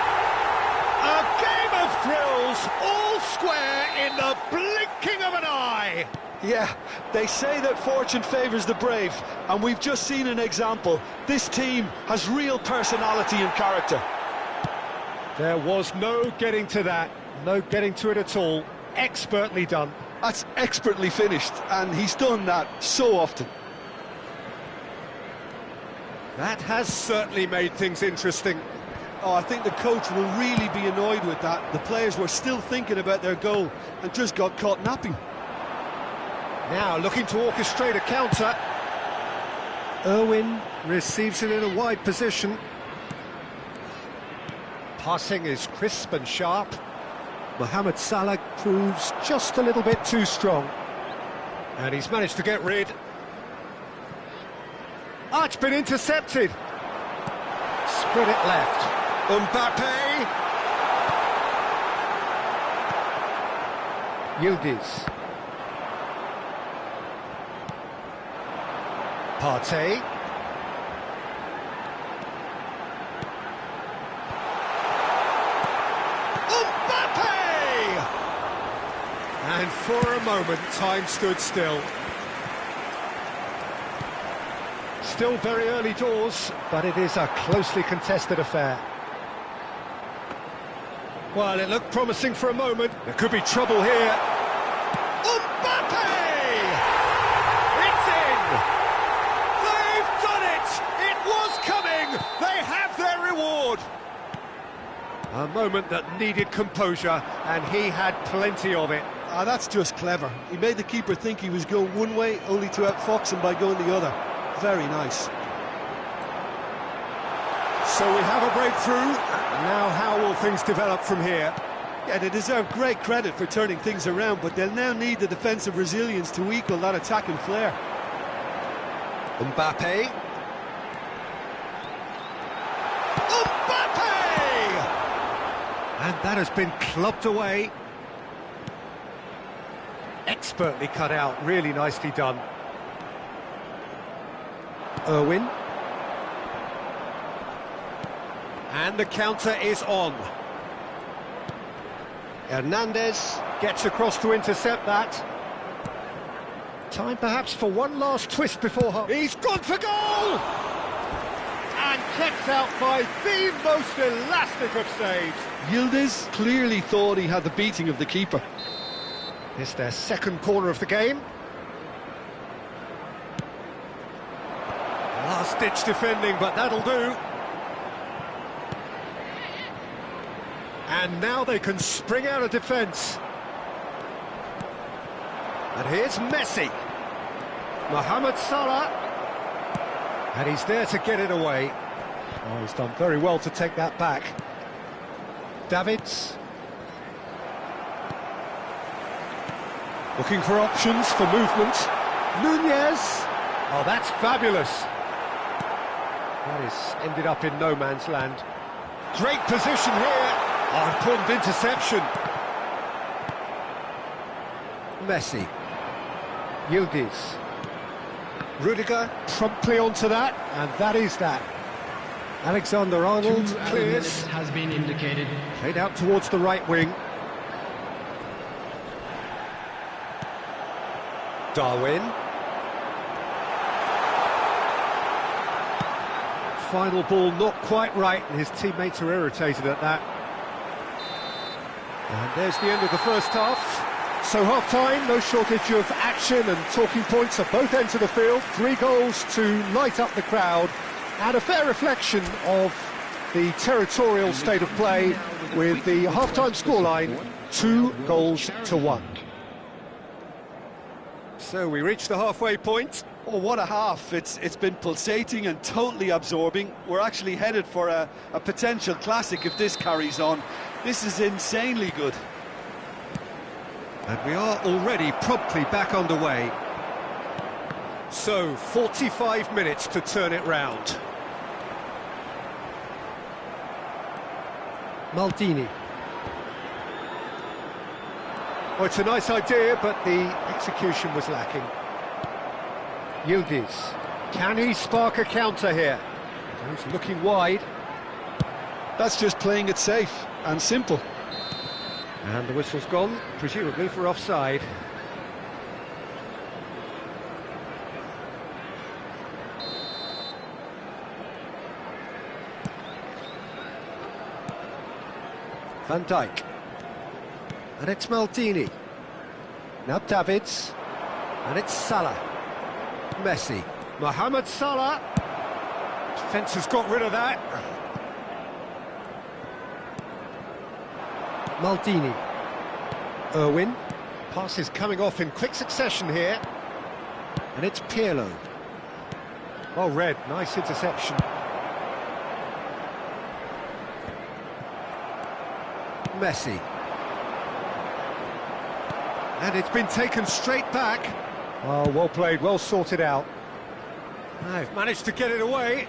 A game of thrills, all square in the blinking of an eye! Yeah, they say that fortune favours the brave, and we've just seen an example. This team has real personality and character. There was no getting to that, no getting to it at all. Expertly done. That's expertly finished, and he's done that so often. That has certainly made things interesting. Oh, I think the coach will really be annoyed with that. The players were still thinking about their goal and just got caught napping. Now looking to orchestrate a counter. Irwin receives it in a wide position. Passing is crisp and sharp. Mohamed Salah proves just a little bit too strong. And he's managed to get rid. Ah, it's been intercepted. Spread it left. Mbappe. Yildiz. Partey. Mbappe! And for a moment, time stood still. Still very early doors, but it is a closely contested affair. Well, it looked promising for a moment. There could be trouble here. Mbappe! It's in! They've done it! It was coming! They have their reward! A moment that needed composure, and he had plenty of it. Ah, that's just clever. He made the keeper think he was going one way, only to outfox him by going the other. Very nice. So we have a breakthrough. Now how will things develop from here? Yeah, they deserve great credit for turning things around, but they'll now need the defensive resilience to equal that attacking flair. Mbappe. Mbappe! And that has been clubbed away. Expertly cut out, really nicely done. Irwin. And the counter is on. Hernandez gets across to intercept that. Time perhaps for one last twist before her. He's gone for goal! And kept out by the most elastic of saves. Yildiz clearly thought he had the beating of the keeper. It's their second corner of the game. Last-ditch defending, but that'll do. And now they can spring out of defence. And here's Messi. Mohamed Salah. And he's there to get it away. Oh, he's done very well to take that back. Davids. Looking for options for movement. Nunez. Oh, that's fabulous. That is ended up in no man's land. Great position here. Oh, important interception. Messi. Yildiz. Rudiger promptly onto that, and that is that. Alexander-Arnold clears. Has been indicated. Played out towards the right wing. Darwin. Final ball not quite right, and his teammates are irritated at that. And there's the end of the first half. So half-time, no shortage of action and talking points at both ends of the field. 3 goals to light up the crowd, and a fair reflection of the territorial state of play, with the half-time scoreline 2-1. So we reach the halfway point. Oh, what a half. It's been pulsating and totally absorbing. We're actually headed for a potential classic if this carries on. This is insanely good. And we are already promptly back underway. So, 45 minutes to turn it round. Maldini. Oh, it's a nice idea, but the execution was lacking. Yildiz. Can he spark a counter here? He's looking wide. That's just playing it safe and simple. And the whistle's gone, presumably for offside. Van Dijk. And it's Maldini. Now Davids. And it's Salah. Messi. Mohamed Salah. Defence has got rid of that. Maldini. Irwin. Pass is coming off in quick succession here. And it's Pirlo. Well read, nice interception. Messi. And it's been taken straight back. Oh, well played, well sorted out. They've managed to get it away.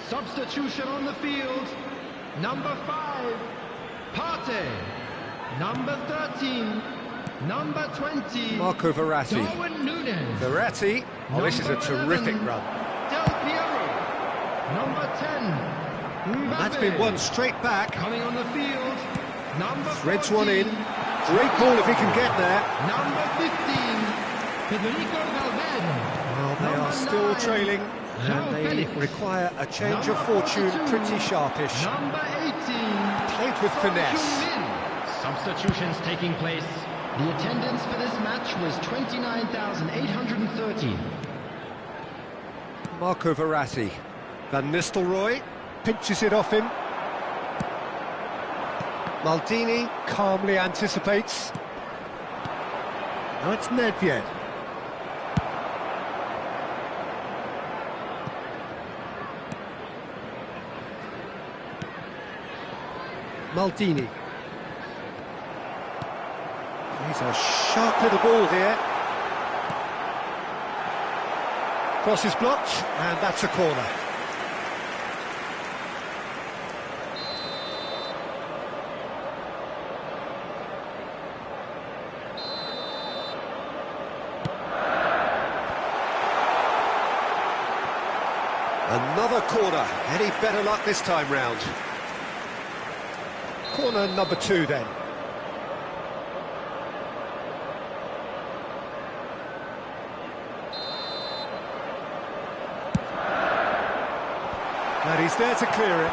Substitution on the field. Number 5, Partey. Number 13, number 20, Marco Verratti. Darwin Nunez. Verratti. Oh, this is a terrific run. Del Piero. Number 10, Mbappe. That's been one straight back. Coming on the field. Number Threads 14, one in. Great ball if he can get there. Number 15, Federico Valverde. Well, they are still trailing, and they require a change of fortune pretty sharpish. Number 18, Played with finesse. Substitutions taking place. The attendance for this match was 29,830. Marco Verratti. Van Nistelrooy pinches it off him. Maldini calmly anticipates. Now it's Nedved. Maldini. He's a sharp little ball here. Cross is blocked, and that's a corner. Another corner. Any better luck this time round? Corner number 2 then. And he's there to clear it.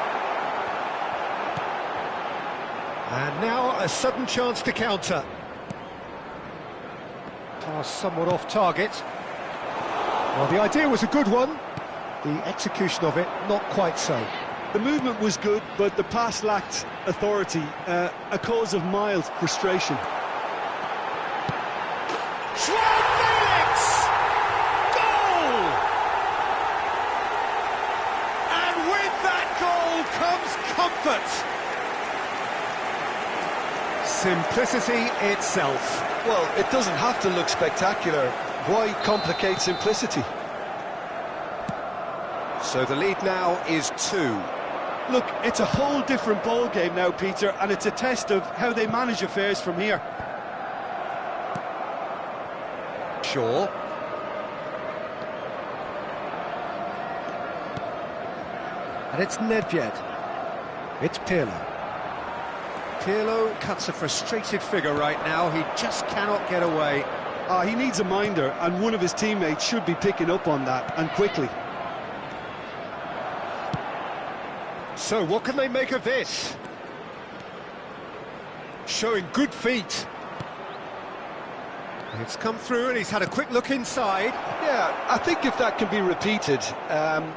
And now a sudden chance to counter. Pass somewhat off target. Well, the idea was a good one. The execution of it, not quite so. The movement was good, but the pass lacked authority, a cause of mild frustration. Felix! Goal! And with that goal comes comfort. Simplicity itself. Well, it doesn't have to look spectacular. Why complicate simplicity? So the lead now is 2. Look, it's a whole different ball game now, Peter, and it's a test of how they manage affairs from here. Shaw. And it's Nedved. It's Pirlo. Pirlo cuts a frustrated figure right now. He just cannot get away. He needs a minder, and one of his teammates should be picking up on that, and quickly. So what can they make of this? Showing good feet. It's come through and he's had a quick look inside. Yeah, I think if that can be repeated,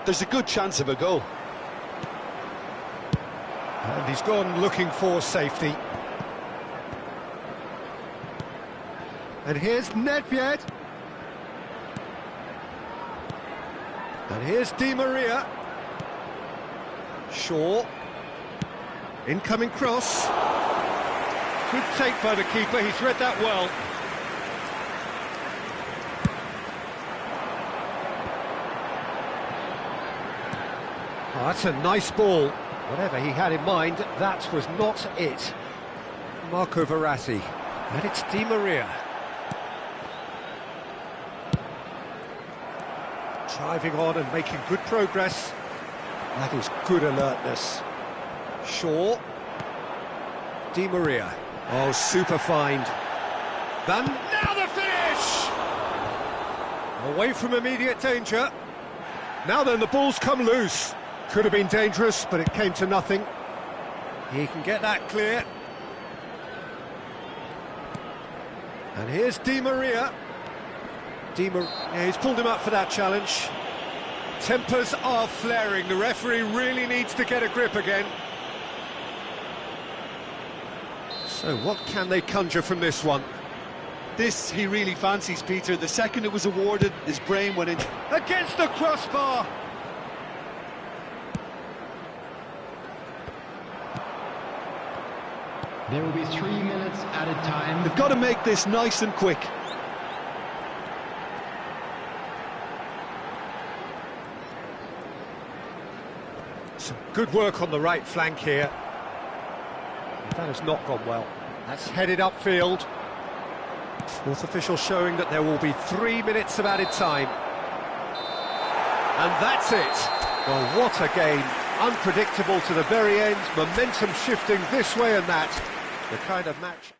there's a good chance of a goal. And he's gone looking for safety. And here's Nedved. And here's Di Maria. Shaw. Incoming cross. Good take by the keeper, he's read that well. Oh, that's a nice ball. Whatever he had in mind, that was not it. Marco Verratti. And it's Di Maria. Driving on and making good progress. That is good alertness. Shaw. Di Maria. Oh, super find. Then, now the finish! Away from immediate danger. Now then, the ball's come loose. Could have been dangerous, but it came to nothing. He can get that clear. And here's Di Maria. Yeah, he's pulled him up for that challenge. Tempers are flaring. The referee really needs to get a grip again. So what can they conjure from this one? This he really fancies, Peter. The second it was awarded, his brain went in. Against the crossbar! There will be 3 minutes added time. They've got to make this nice and quick. Some good work on the right flank here. That has not gone well. That's headed upfield. Fourth official showing that there will be 3 minutes of added time. And that's it. Well, what a game. Unpredictable to the very end. Momentum shifting this way and that. The kind of match...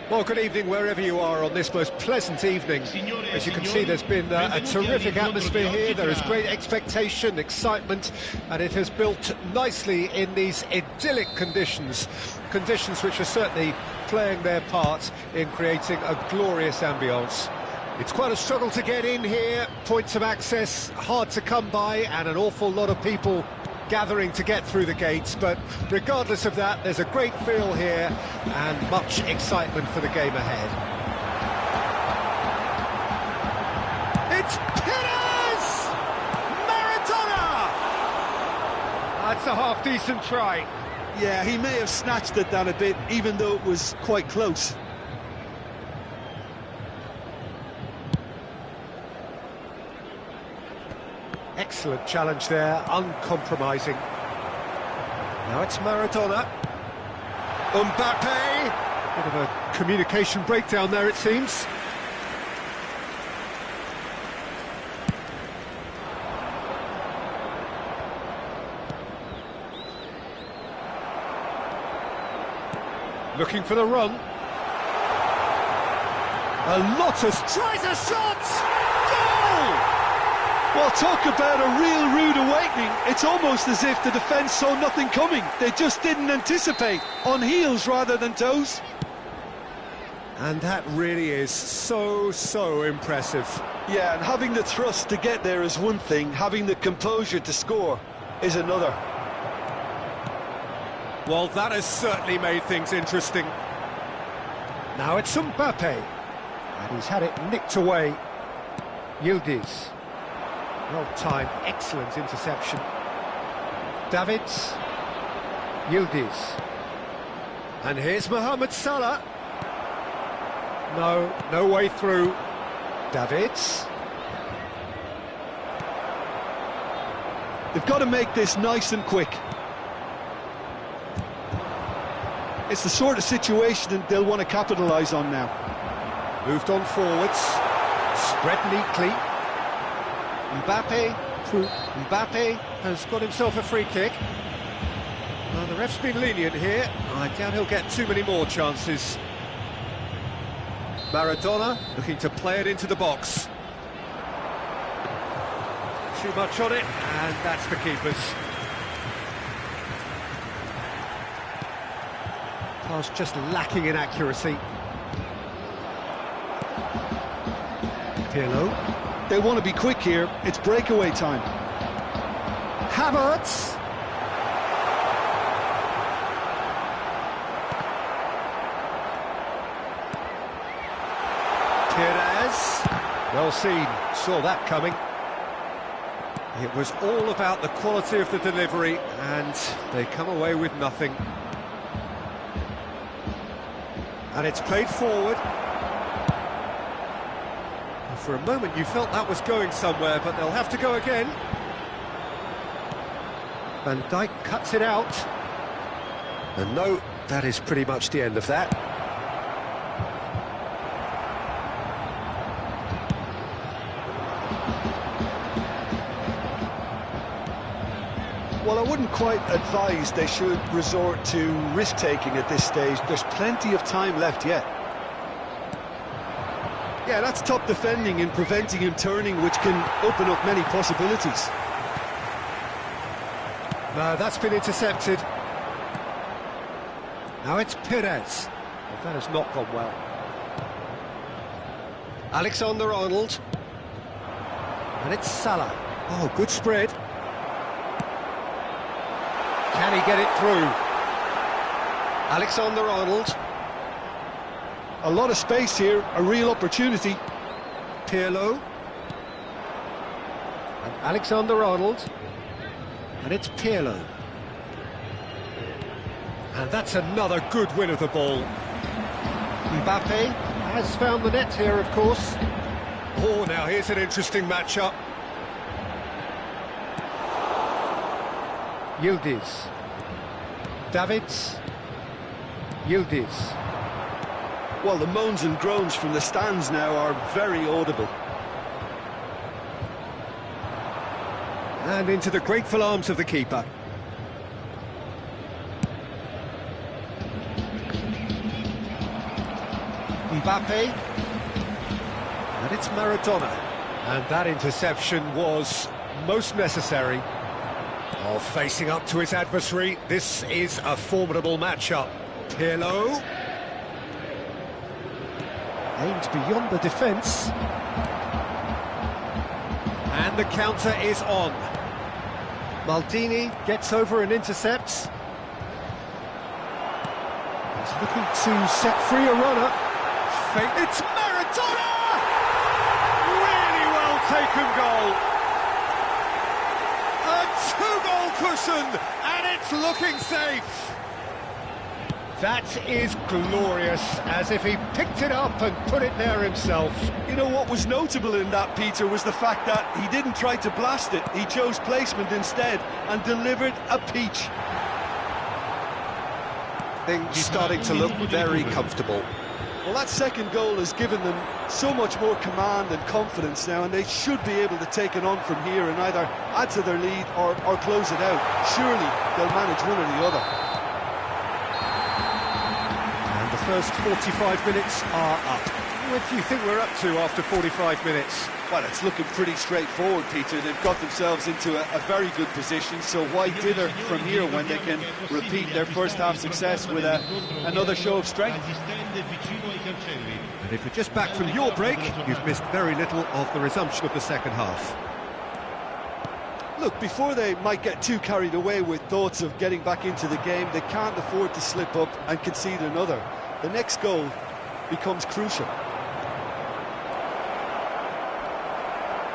Well, good evening wherever you are on this most pleasant evening. As you can see, there's been a terrific atmosphere here. There is great expectation, excitement, and it has built nicely in these idyllic conditions. Conditions which are certainly playing their part in creating a glorious ambience. It's quite a struggle to get in here, points of access hard to come by, and an awful lot of people gathering to get through the gates, but regardless of that, there's a great feel here and much excitement for the game ahead. It's Pires! Maradona! That's a half-decent try. Yeah, he may have snatched at that a bit, even though it was quite close. Excellent challenge there, uncompromising. Now it's Maradona. Mbappe! Bit of a communication breakdown there, it seems. Looking for the run. Lotus tries a shot! Goal! Well, talk about a real rude awakening. It's almost as if the defence saw nothing coming. They just didn't anticipate, on heels rather than toes. And that really is so impressive. Yeah, and having the thrust to get there is one thing, having the composure to score is another. Well, that has certainly made things interesting. Now it's Mbappe, and he's had it nicked away. Yildiz. Well timed, excellent interception. Davids. Yildiz. And here's Mohamed Salah. No way through. Davids. They've got to make this nice and quick. It's the sort of situation that they'll want to capitalise on now. Moved on forwards. Spread neatly. Mbappe has got himself a free kick. Well, the ref's been lenient here. I doubt he'll get too many more chances. Maradona looking to play it into the box. Too much on it, and that's the keeper's. Pass just lacking in accuracy. Pirlo. They want to be quick here, it's breakaway time. Havertz. Pires. Well seen, saw that coming. It was all about the quality of the delivery, and they come away with nothing. And it's played forward. For a moment you felt that was going somewhere, but they'll have to go again. Van Dijk cuts it out. And no, that is pretty much the end of that. Well, I wouldn't quite advise they should resort to risk-taking at this stage. There's plenty of time left yet. Yeah, that's top defending and preventing him turning, which can open up many possibilities. That's been intercepted. Now it's Pires. Well, that has not gone well. Alexander-Arnold. And it's Salah. Oh, good spread. Can he get it through? Alexander-Arnold. A lot of space here, a real opportunity. Pirlo. And Alexander-Arnold. And it's Pirlo. And that's another good win of the ball. Mbappe has found the net here, of course. Oh, now here's an interesting matchup. Yildiz. Davids. Yildiz. Well, the moans and groans from the stands now are very audible. And into the grateful arms of the keeper. Mbappe. And it's Maradona. And that interception was most necessary. Oh, facing up to his adversary, this is a formidable matchup. Pirlo. Aimed beyond the defence. And the counter is on. Maldini gets over and intercepts. He's looking to set free a runner. It's Maradona! Really well taken goal. A two-goal cushion, and it's looking safe. That is glorious, as if he picked it up and put it there himself. You know, what was notable in that, Peter, was the fact that he didn't try to blast it. He chose placement instead and delivered a peach. Things starting to look very comfortable. Well, that second goal has given them so much more command and confidence now, and they should be able to take it on from here and either add to their lead or close it out. Surely they'll manage one or the other. And the first 45 minutes are up. What do you think we're up to after 45 minutes? Well, it's looking pretty straightforward, Peter. They've got themselves into a very good position, so why dither from here when they can repeat their first half success with another show of strength? And if you're just back from your break, you've missed very little of the resumption of the second half. Look, before they might get too carried away with thoughts of getting back into the game, they can't afford to slip up and concede another. The next goal becomes crucial.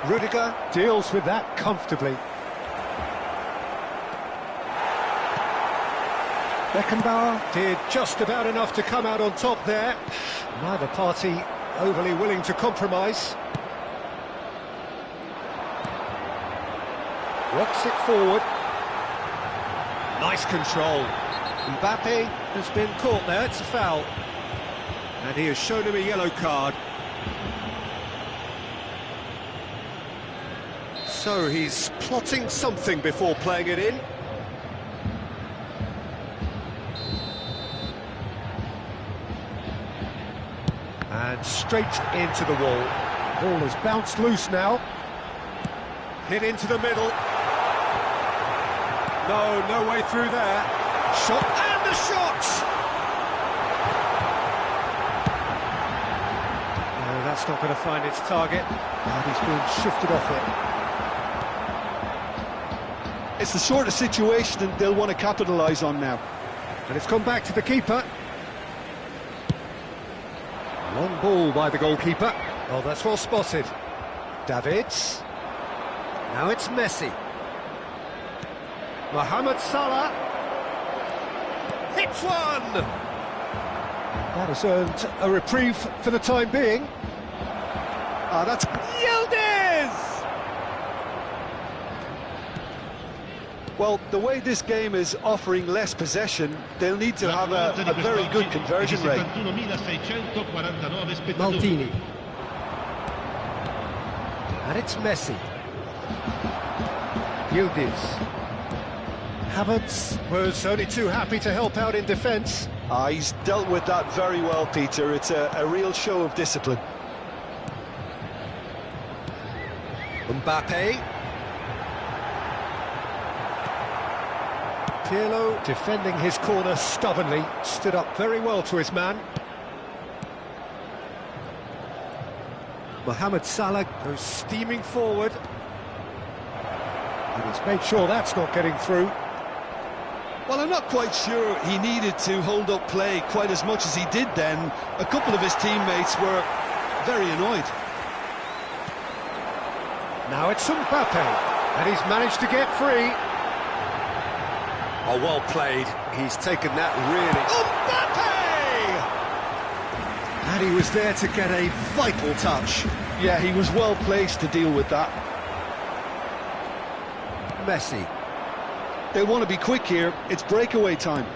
Rudiger deals with that comfortably. Beckenbauer did just about enough to come out on top there. Neither party overly willing to compromise. Works it forward. Nice control. Mbappe has been caught there, it's a foul. And he has shown him a yellow card. So he's plotting something before playing it in. And straight into the wall. Ball has bounced loose now. Hit into the middle. No way through there. Shot, and the shot! No, that's not going to find its target. And he's being shifted off it. It's the sort of situation they'll want to capitalise on now. And it's come back to the keeper. Long ball by the goalkeeper. Oh, that's well spotted. Davids. Now it's Messi. Mohamed Salah. Hits one! That has earned a reprieve for the time being. That's Yildiz! Well, the way this game is offering less possession, they'll need to have a very good conversion rate. Maldini. And it's Messi. Yildiz. Havertz was only too happy to help out in defence. He's dealt with that very well, Peter. It's a real show of discipline. Mbappe. Pirlo defending his corner stubbornly, stood up very well to his man. Mohamed Salah goes steaming forward. And he's made sure that's not getting through. Well, I'm not quite sure he needed to hold up play quite as much as he did then. A couple of his teammates were very annoyed. Now it's Mbappe, and he's managed to get free. Oh, well played. He's taken that really... Mbappe! And he was there to get a vital touch. Yeah, he was well placed to deal with that. Messi. They want to be quick here. It's breakaway time.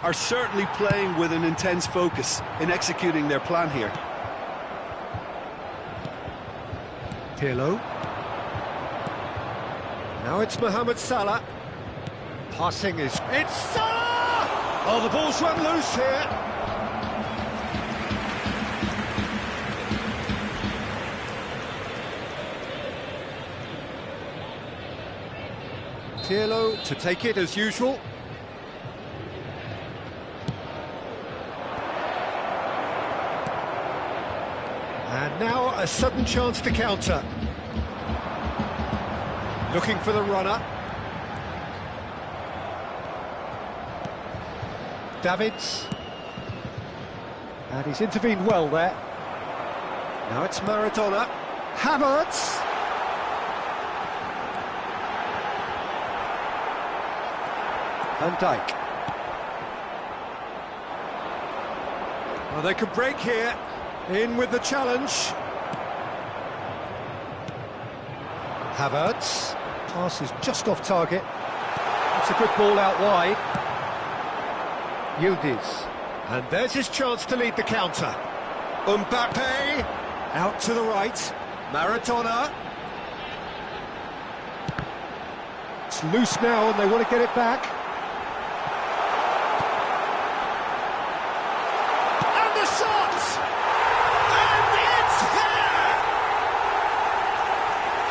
Are certainly playing with an intense focus in executing their plan here. Pirlo. Now it's Mohamed Salah. Passing is... It's Salah! Oh, the ball's run loose here. Cielo to take it as usual. And now a sudden chance to counter. Looking for the runner. Davids. And he's intervened well there. Now it's Maradona. Havertz. Van Dijk. Well, they could break here. In with the challenge. Havertz. Pass is just off target. It's a good ball out wide. Yildiz. And there's his chance to lead the counter. Mbappe. Out to the right. Maradona. It's loose now and they want to get it back. And the shot! And it's there!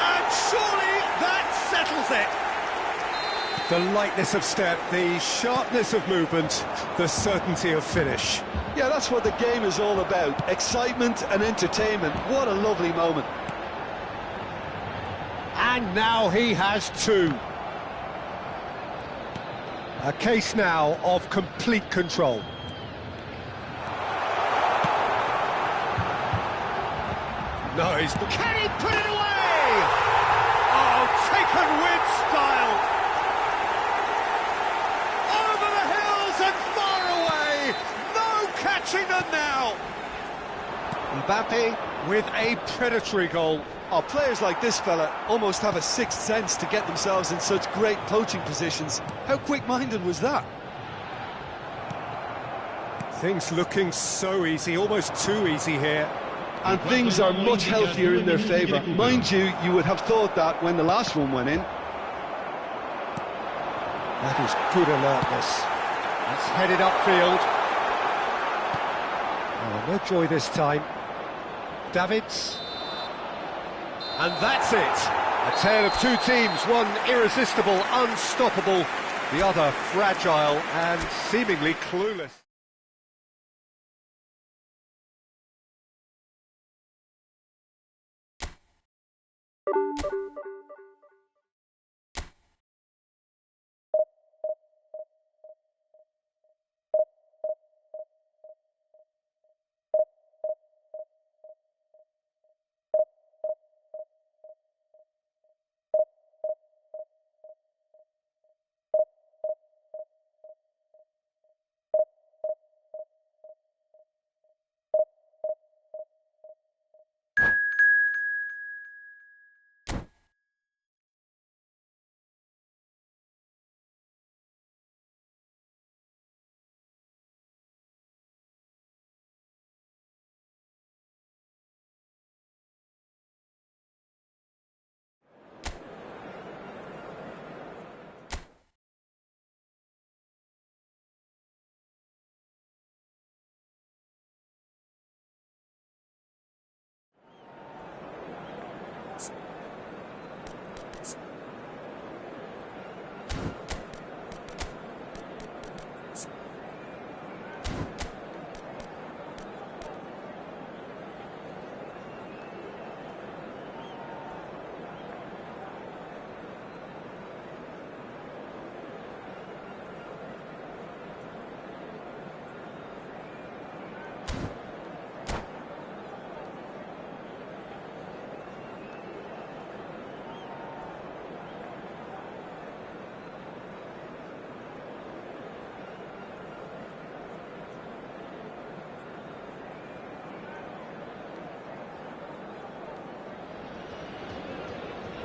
And surely that settles it. The lightness of step, the sharpness of movement, the certainty of finish. Yeah, that's what the game is all about. Excitement and entertainment. What a lovely moment. And now he has two. A case now of complete control. No, he's... Can he put it away? Oh, taken with style. Over the hills and far away. No catching them now. Mbappe with a predatory goal. Oh, players like this fella almost have a sixth sense to get themselves in such great poaching positions. How quick-minded was that? Things looking so easy, almost too easy here. And things are much healthier in their favour. Mind you, you would have thought that when the last one went in. That is good alertness. That's headed upfield. Oh, no joy this time. Davids. And that's it. A tale of two teams, one irresistible, unstoppable, the other fragile and seemingly clueless.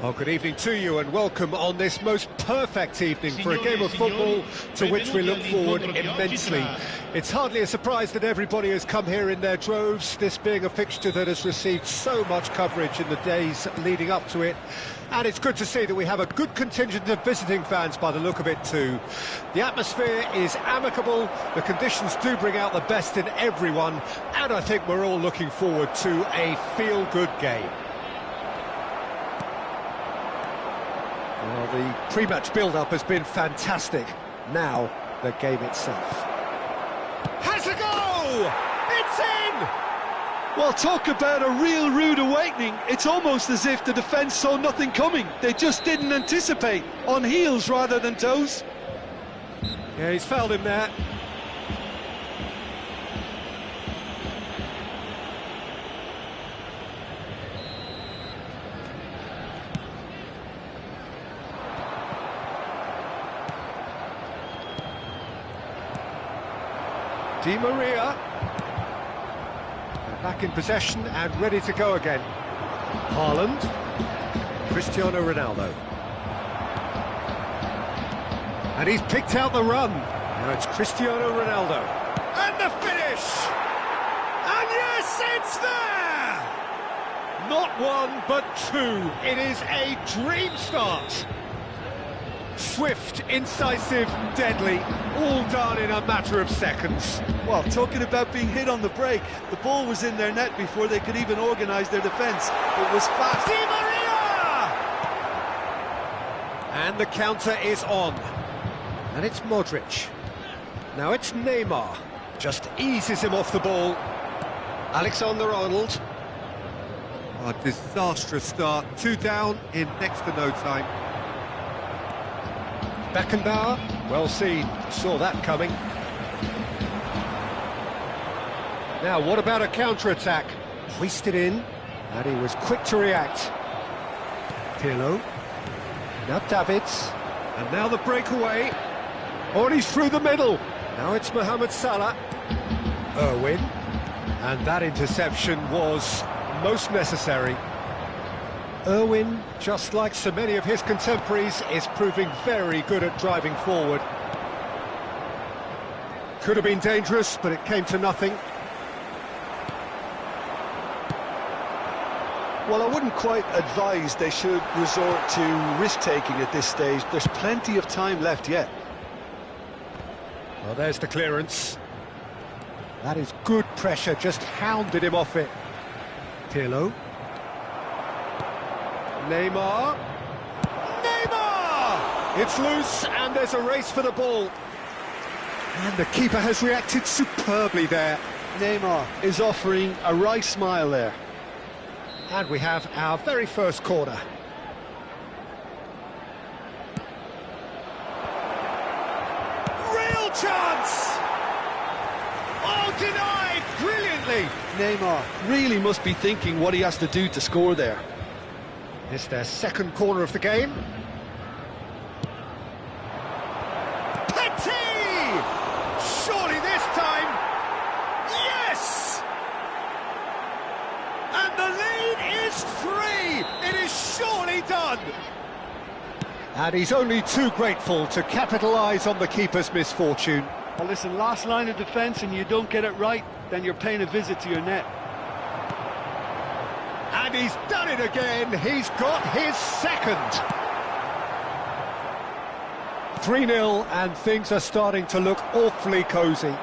Well, good evening to you and welcome on this most perfect evening for a game of football to which we look forward immensely. It's hardly a surprise that everybody has come here in their droves, this being a fixture that has received so much coverage in the days leading up to it. And it's good to see that we have a good contingent of visiting fans by the look of it too. The atmosphere is amicable, the conditions do bring out the best in everyone, and I think we're all looking forward to a feel-good game. Well, the pre-match build-up has been fantastic. Now, the game itself. Has a go! It's in! Well, talk about a real rude awakening. It's almost as if the defence saw nothing coming. They just didn't anticipate, on heels rather than toes. Yeah, he's fouled him there. Di Maria. They're back in possession and ready to go again. Haaland. Cristiano Ronaldo. And he's picked out the run. Now it's Cristiano Ronaldo. And the finish! And yes, it's there! Not one, but two. It is a dream start. Swift, incisive, deadly, all done in a matter of seconds. Well, talking about being hit on the break, the ball was in their net before they could even organise their defence. It was fast. Di Maria! And the counter is on. And it's Modric. Now it's Neymar. Just eases him off the ball. Alexander-Arnold. A disastrous start. 2 down in next to no time. Beckenbauer, well seen, saw that coming. Now, what about a counter-attack? Hoisted in, and he was quick to react. Pirlo, now Davids, and now the breakaway. Oh, and he's through the middle. Now it's Mohamed Salah. Irwin, and that interception was most necessary. Irwin, just like so many of his contemporaries, is proving very good at driving forward. Could have been dangerous, but it came to nothing. Well, I wouldn't quite advise they should resort to risk-taking at this stage. There's plenty of time left yet. Well, there's the clearance. That is good pressure, just hounded him off it. Pirlo. Neymar. Neymar! It's loose, and there's a race for the ball. And the keeper has reacted superbly there. Neymar is offering a wry smile there. And we have our very first corner. Real chance! Oh, denied brilliantly! Neymar really must be thinking what he has to do to score there. It's their second corner of the game. Petit! Surely this time! Yes! And the lead is 3! It is surely done! And he's only too grateful to capitalise on the keeper's misfortune. Well, listen, last line of defence and you don't get it right, then you're paying a visit to your net. And he's done it again, he's got his second. 3-0 and things are starting to look awfully cosy.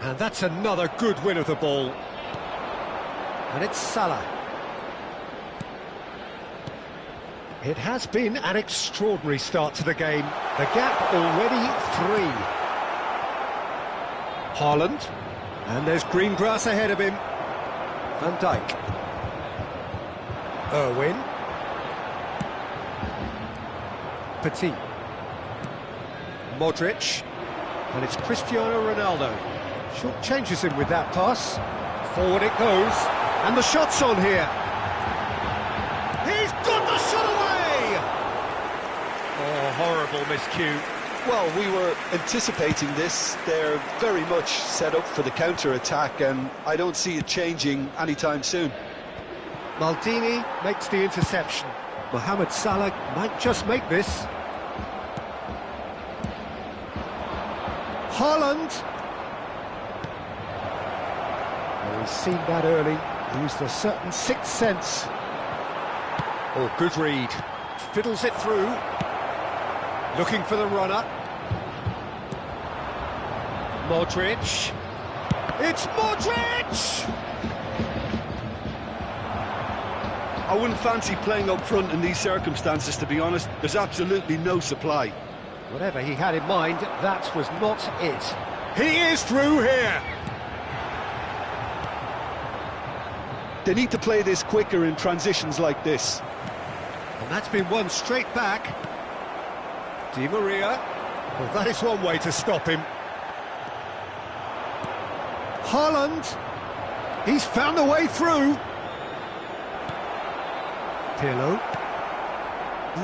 And that's another good win of the ball. And it's Salah. It has been an extraordinary start to the game. The gap already 3. Haaland. And there's green grass ahead of him. Van Dijk. Irwin. Petit. Modric. And it's Cristiano Ronaldo. Short changes him with that pass. Forward it goes. And the shot's on here. He's got the shot away! Oh, horrible miscue. Well, we were anticipating this. They're very much set up for the counter-attack, and I don't see it changing anytime soon. Maldini makes the interception. Mohamed Salah might just make this. Haaland. Well, he's seen that early. Used a certain sixth sense. Oh, good read. Fiddles it through. Looking for the runner. Modric. It's Modric! I wouldn't fancy playing up front in these circumstances, to be honest. There's absolutely no supply. Whatever he had in mind, that was not it. He is through here! They need to play this quicker in transitions like this. And that's been won straight back. Di Maria. Well, that is one way to stop him. Haaland. He's found a way through. Pirlo.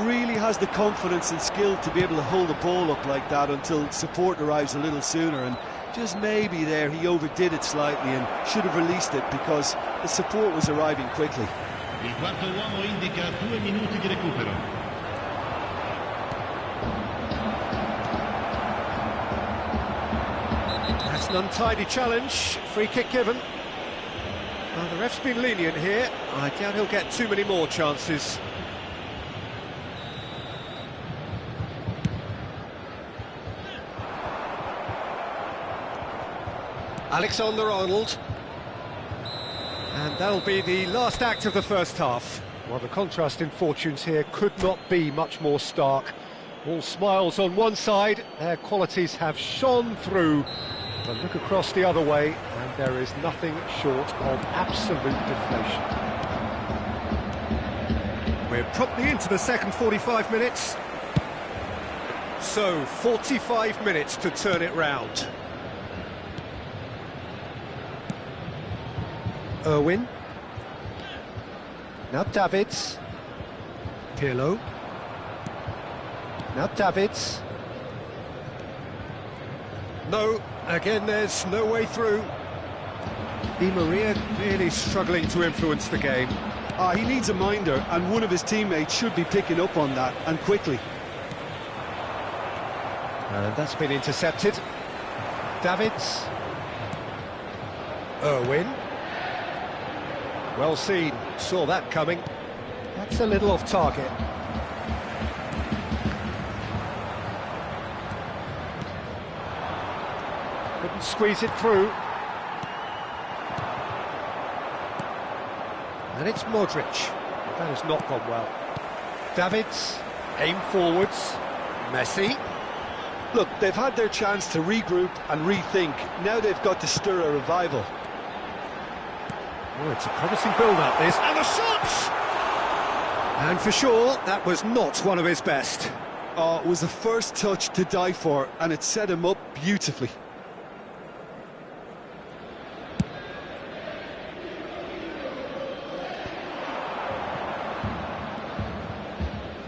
Really has the confidence and skill to be able to hold the ball up like that until support arrives a little sooner, and just maybe there he overdid it slightly and should have released it because the support was arriving quickly. Il quarto uomo indica 2 minuti di recupero. That's an untidy challenge. Free kick given. Well, the ref's been lenient here. I doubt he'll get too many more chances. Alexander-Arnold. And that'll be the last act of the first half. Well, the contrast in fortunes here could not be much more stark. All smiles on one side, their qualities have shone through. But look across the other way, and there is nothing short of absolute deflation. We're promptly into the second 45 minutes. So, 45 minutes to turn it round. Irwin. Now Davids. Pirlo. Now Davids. No, again there's no way through. Di Maria really struggling to influence the game. He needs a minder, and one of his teammates should be picking up on that, and quickly. And that's been intercepted. Davids. Irwin. Well seen, saw that coming. That's a little off target. Couldn't squeeze it through. And it's Modric. That has not gone well. Davids, aim forwards. Messi. Look, they've had their chance to regroup and rethink. Now they've got to stir a revival. Oh, it's a promising build-up, this. And the shots! And for sure, that was not one of his best. It was the first touch to die for, and it set him up beautifully.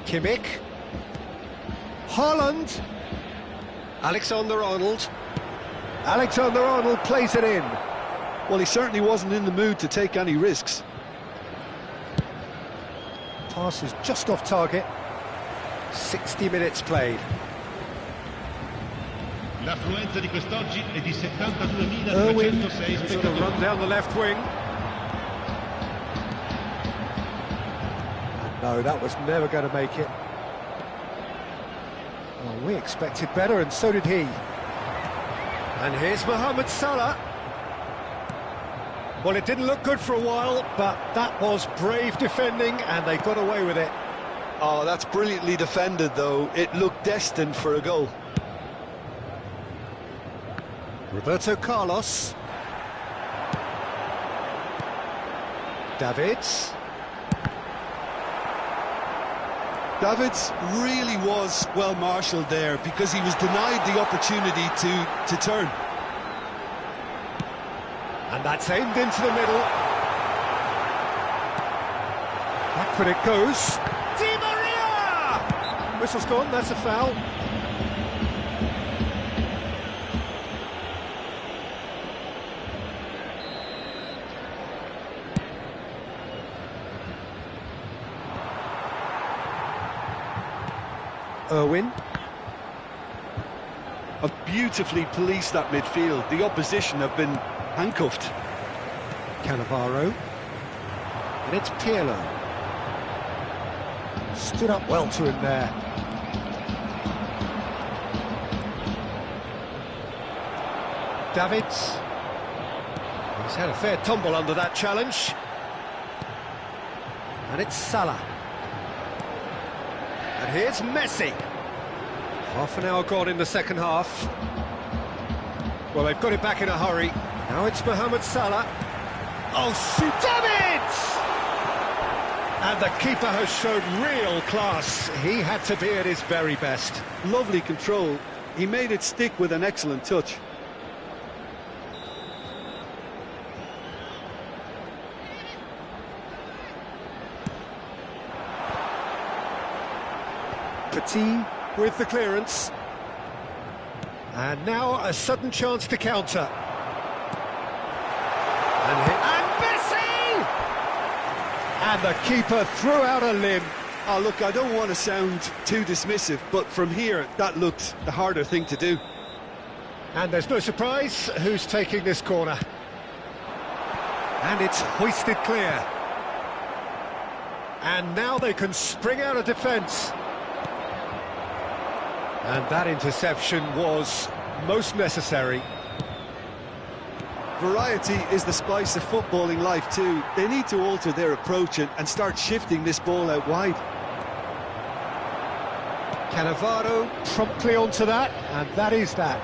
Kimmich. Haaland. Alexander-Arnold. Alexander-Arnold plays it in. Well, he certainly wasn't in the mood to take any risks. Pass is just off target. 60 minutes played. L'affluenza di quest'oggi è di 72.306 Irwin is spettatori. going to run down the left wing. And no, that was never going to make it. Well, we expected better, and so did he. And here's Mohamed Salah. Well, it didn't look good for a while, but that was brave defending, and they got away with it. Oh, that's brilliantly defended, though. It looked destined for a goal. Roberto Carlos. Davids. Davids really was well marshalled there because he was denied the opportunity to turn. And that's aimed into the middle. Back when it goes. Di Maria! Whistle's gone, that's a foul. Irwin. Have beautifully policed that midfield. The opposition have been handcuffed. Cannavaro. And it's Pirlo. Stood up well to him there. Davids. He's had a fair tumble under that challenge. And it's Salah. And here's Messi. Half an hour gone in the second half. Well, they've got it back in a hurry. Now it's Mohamed Salah. Oh, shoot! Damn it! And the keeper has shown real class. He had to be at his very best. Lovely control. He made it stick with an excellent touch. Petit with the clearance. And now a sudden chance to counter. And Messi! And the keeper threw out a limb. Oh, look, I don't want to sound too dismissive, but from here, that looked the harder thing to do. And there's no surprise who's taking this corner. And it's hoisted clear. And now they can spring out of defence. And that interception was most necessary. Variety is the spice of footballing life too. They need to alter their approach and start shifting this ball out wide. Cannavaro promptly onto that, and that is that.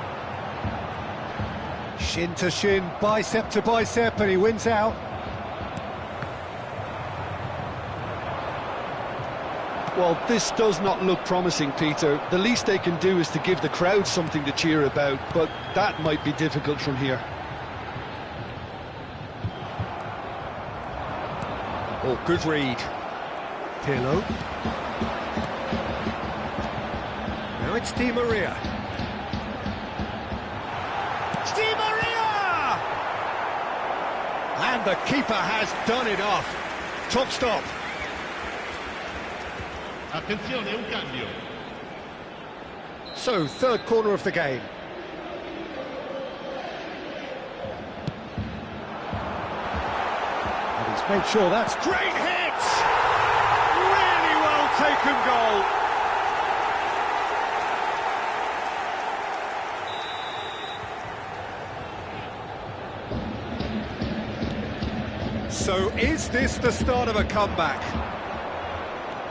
Shin to shin, bicep to bicep, and he wins out. Well, this does not look promising, Peter. The least they can do is to give the crowd something to cheer about, but that might be difficult from here. Oh, good read. Pirlo. Now it's Di Maria. Di Maria! And the keeper has done it off. Top stop. Attenzione, un cambio. So, third corner of the game. And he's made sure that's great hit! Really well taken goal. So, is this the start of a comeback?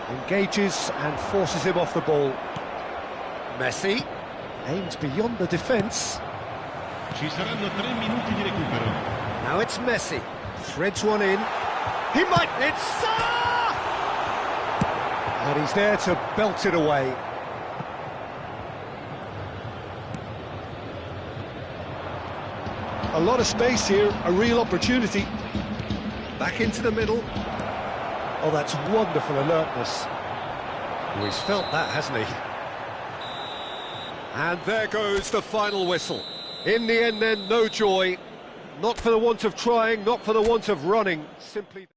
Engages and forces him off the ball. Messi aims beyond the defence. Ci saranno 3 minuti di recupero. Now it's Messi. Threads one in. He might... It's Salah! And he's there to belt it away. A lot of space here, a real opportunity. Back into the middle. Oh, that's wonderful alertness. Oh, he's felt that, hasn't he? And there goes the final whistle. In the end, then, no joy. Not for the want of trying, not for the want of running. Simply...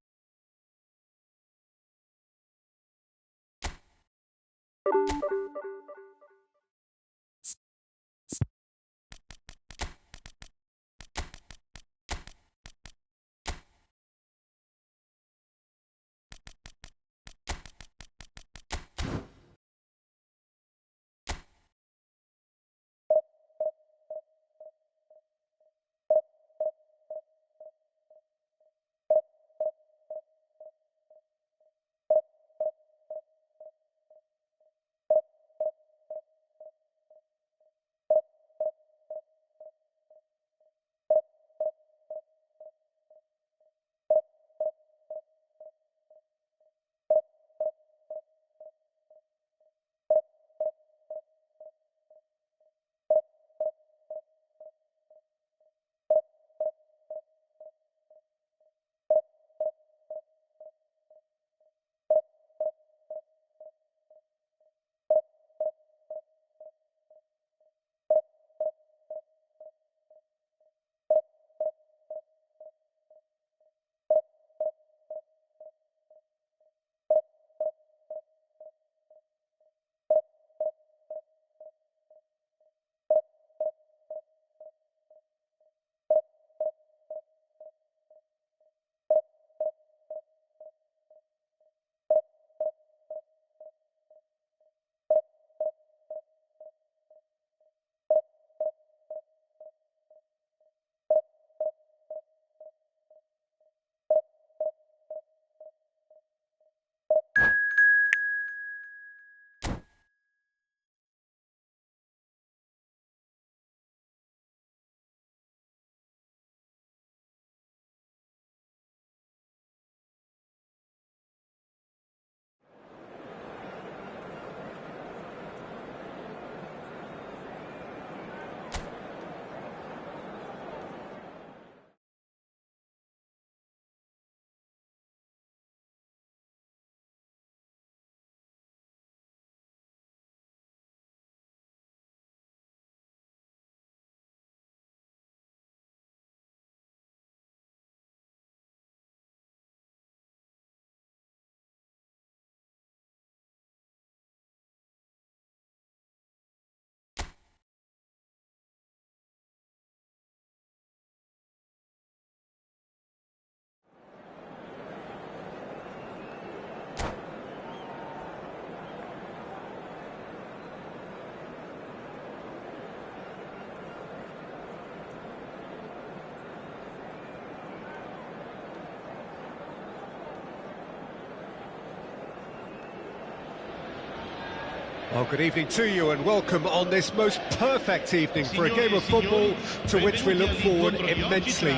Well, good evening to you and welcome on this most perfect evening for a game of football to which we look forward immensely.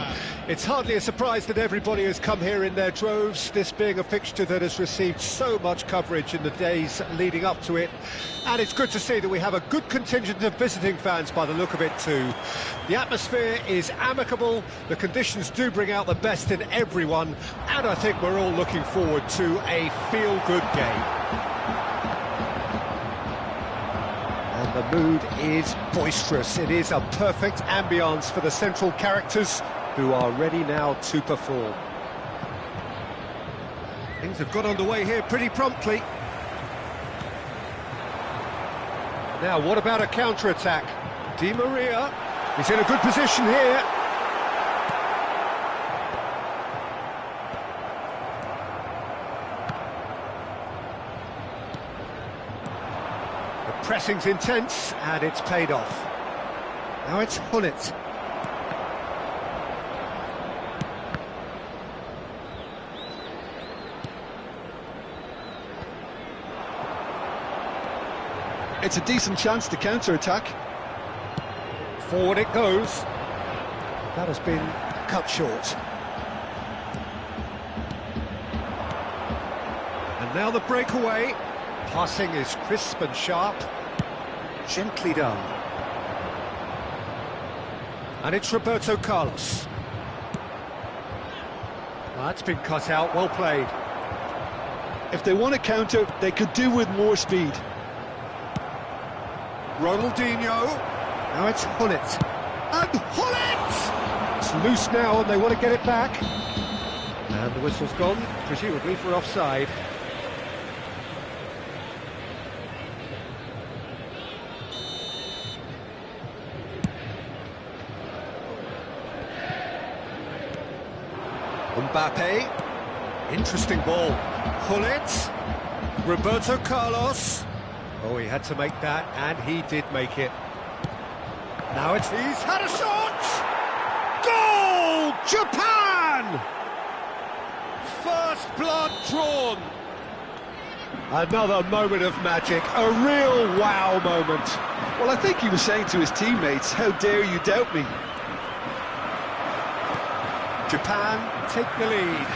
It's hardly a surprise that everybody has come here in their droves, this being a fixture that has received so much coverage in the days leading up to it. And it's good to see that we have a good contingent of visiting fans by the look of it too. The atmosphere is amicable, the conditions do bring out the best in everyone, and I think we're all looking forward to a feel-good game. And the mood is boisterous. It is a perfect ambience for the central characters who are ready now to perform. Things have got underway here pretty promptly. Now, what about a counter-attack? Di Maria is in a good position here. Pressing's intense, and it's paid off. Now it's Hullet. It's a decent chance to counter-attack. Forward it goes. That has been cut short. And now the breakaway. Passing is crisp and sharp. Gently done. And it's Roberto Carlos. Well, that's been cut out, well played. If they want to counter, they could do with more speed. Ronaldinho. Now it's Hullet. And Hullet! It's loose now and they want to get it back. And the whistle's gone, presumably for offside. Mbappe, interesting ball. Hullet, Roberto Carlos. Oh, he had to make that, and he did make it. Now he's had a shot! Goal! Japan! First blood drawn. Another moment of magic, a real wow moment. Well, I think he was saying to his teammates, how dare you doubt me? Japan take the lead.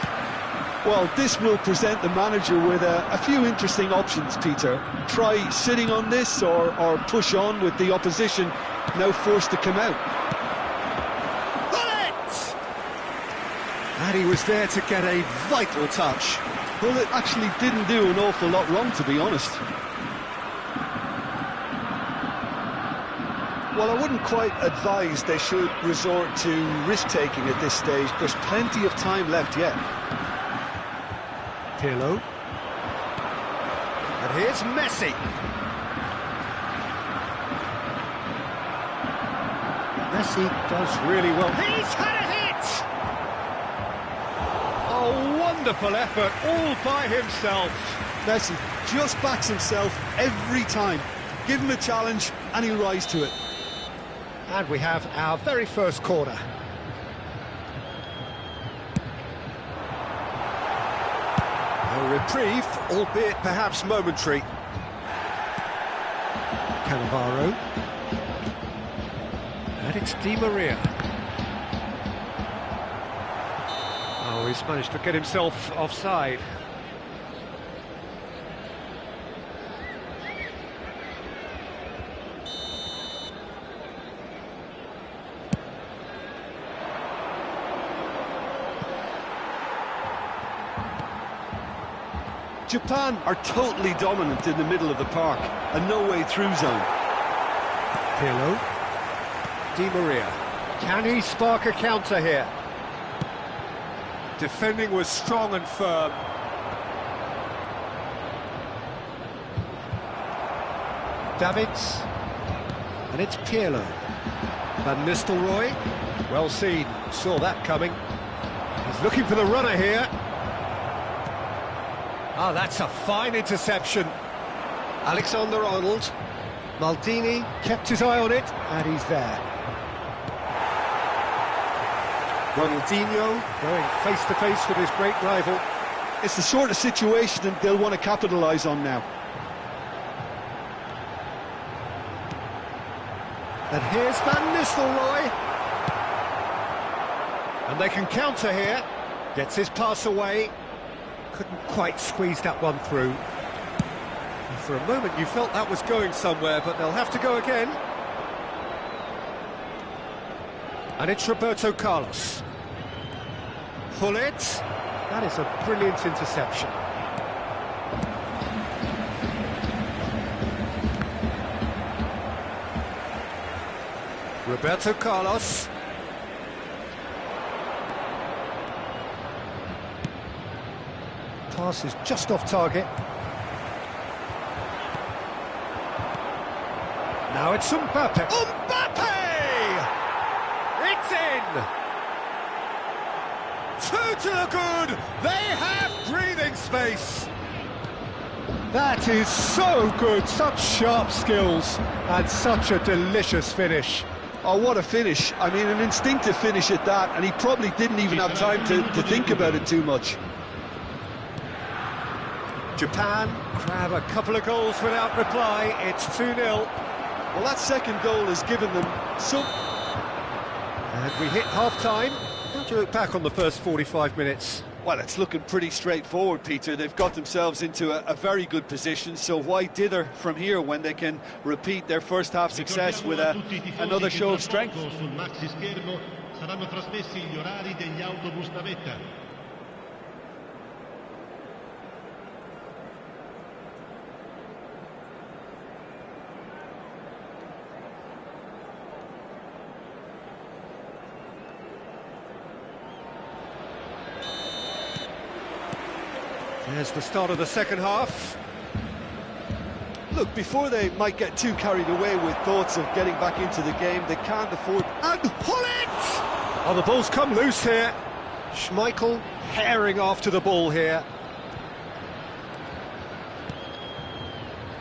Well, this will present the manager with a few interesting options, Peter. Try sitting on this or push on with the opposition now forced to come out. Hullet! And he was there to get a vital touch. Hullet actually didn't do an awful lot wrong, to be honest. Well, I wouldn't quite advise they should resort to risk-taking at this stage. There's plenty of time left yet. Pirlo. And here's Messi. Messi does really well. He's had a hit! A wonderful effort all by himself. Messi just backs himself every time. Give him a challenge and he'll rise to it. And we have our very first corner. A reprieve, albeit perhaps momentary. Cannavaro. And it's Di Maria. Oh, he's managed to get himself offside. Japan are totally dominant in the middle of the park, a no-way-through zone. Pirlo. Di Maria. Can he spark a counter here? Defending was strong and firm. Davids. And it's Pirlo. Van Nistelrooy. Well seen. Saw that coming. He's looking for the runner here. Ah, that's a fine interception. Alexander-Arnold. Maldini kept his eye on it, and he's there. Ronaldinho going face-to-face with his great rival. It's the sort of situation that they'll want to capitalise on now. And here's Van Nistelrooy. And they can counter here. Gets his pass away. Couldn't quite squeeze that one through. And for a moment you felt that was going somewhere, but they'll have to go again. And it's Roberto Carlos. Pull it. That is a brilliant interception. Roberto Carlos. Pass is just off target. Now it's Mbappe. Mbappe! It's in! Two to the good! They have breathing space! That is so good, such sharp skills, and such a delicious finish. Oh, what a finish. I mean, an instinctive finish at that, and he probably didn't even have time to think about it too much. Japan grab a couple of goals without reply. It's 2-0. Well, that second goal has given them some... And we hit half-time. How do you look back on the first 45 minutes? Well, it's looking pretty straightforward, Peter. They've got themselves into a very good position, so why dither from here when they can repeat their first-half success with another show of strength? Saranno trasmessi gli orari degli autobus navetta. There's the start of the second half. Look, before they might get too carried away with thoughts of getting back into the game, they can't afford... And pull it! Oh, the ball's come loose here. Schmeichel herring after the ball here.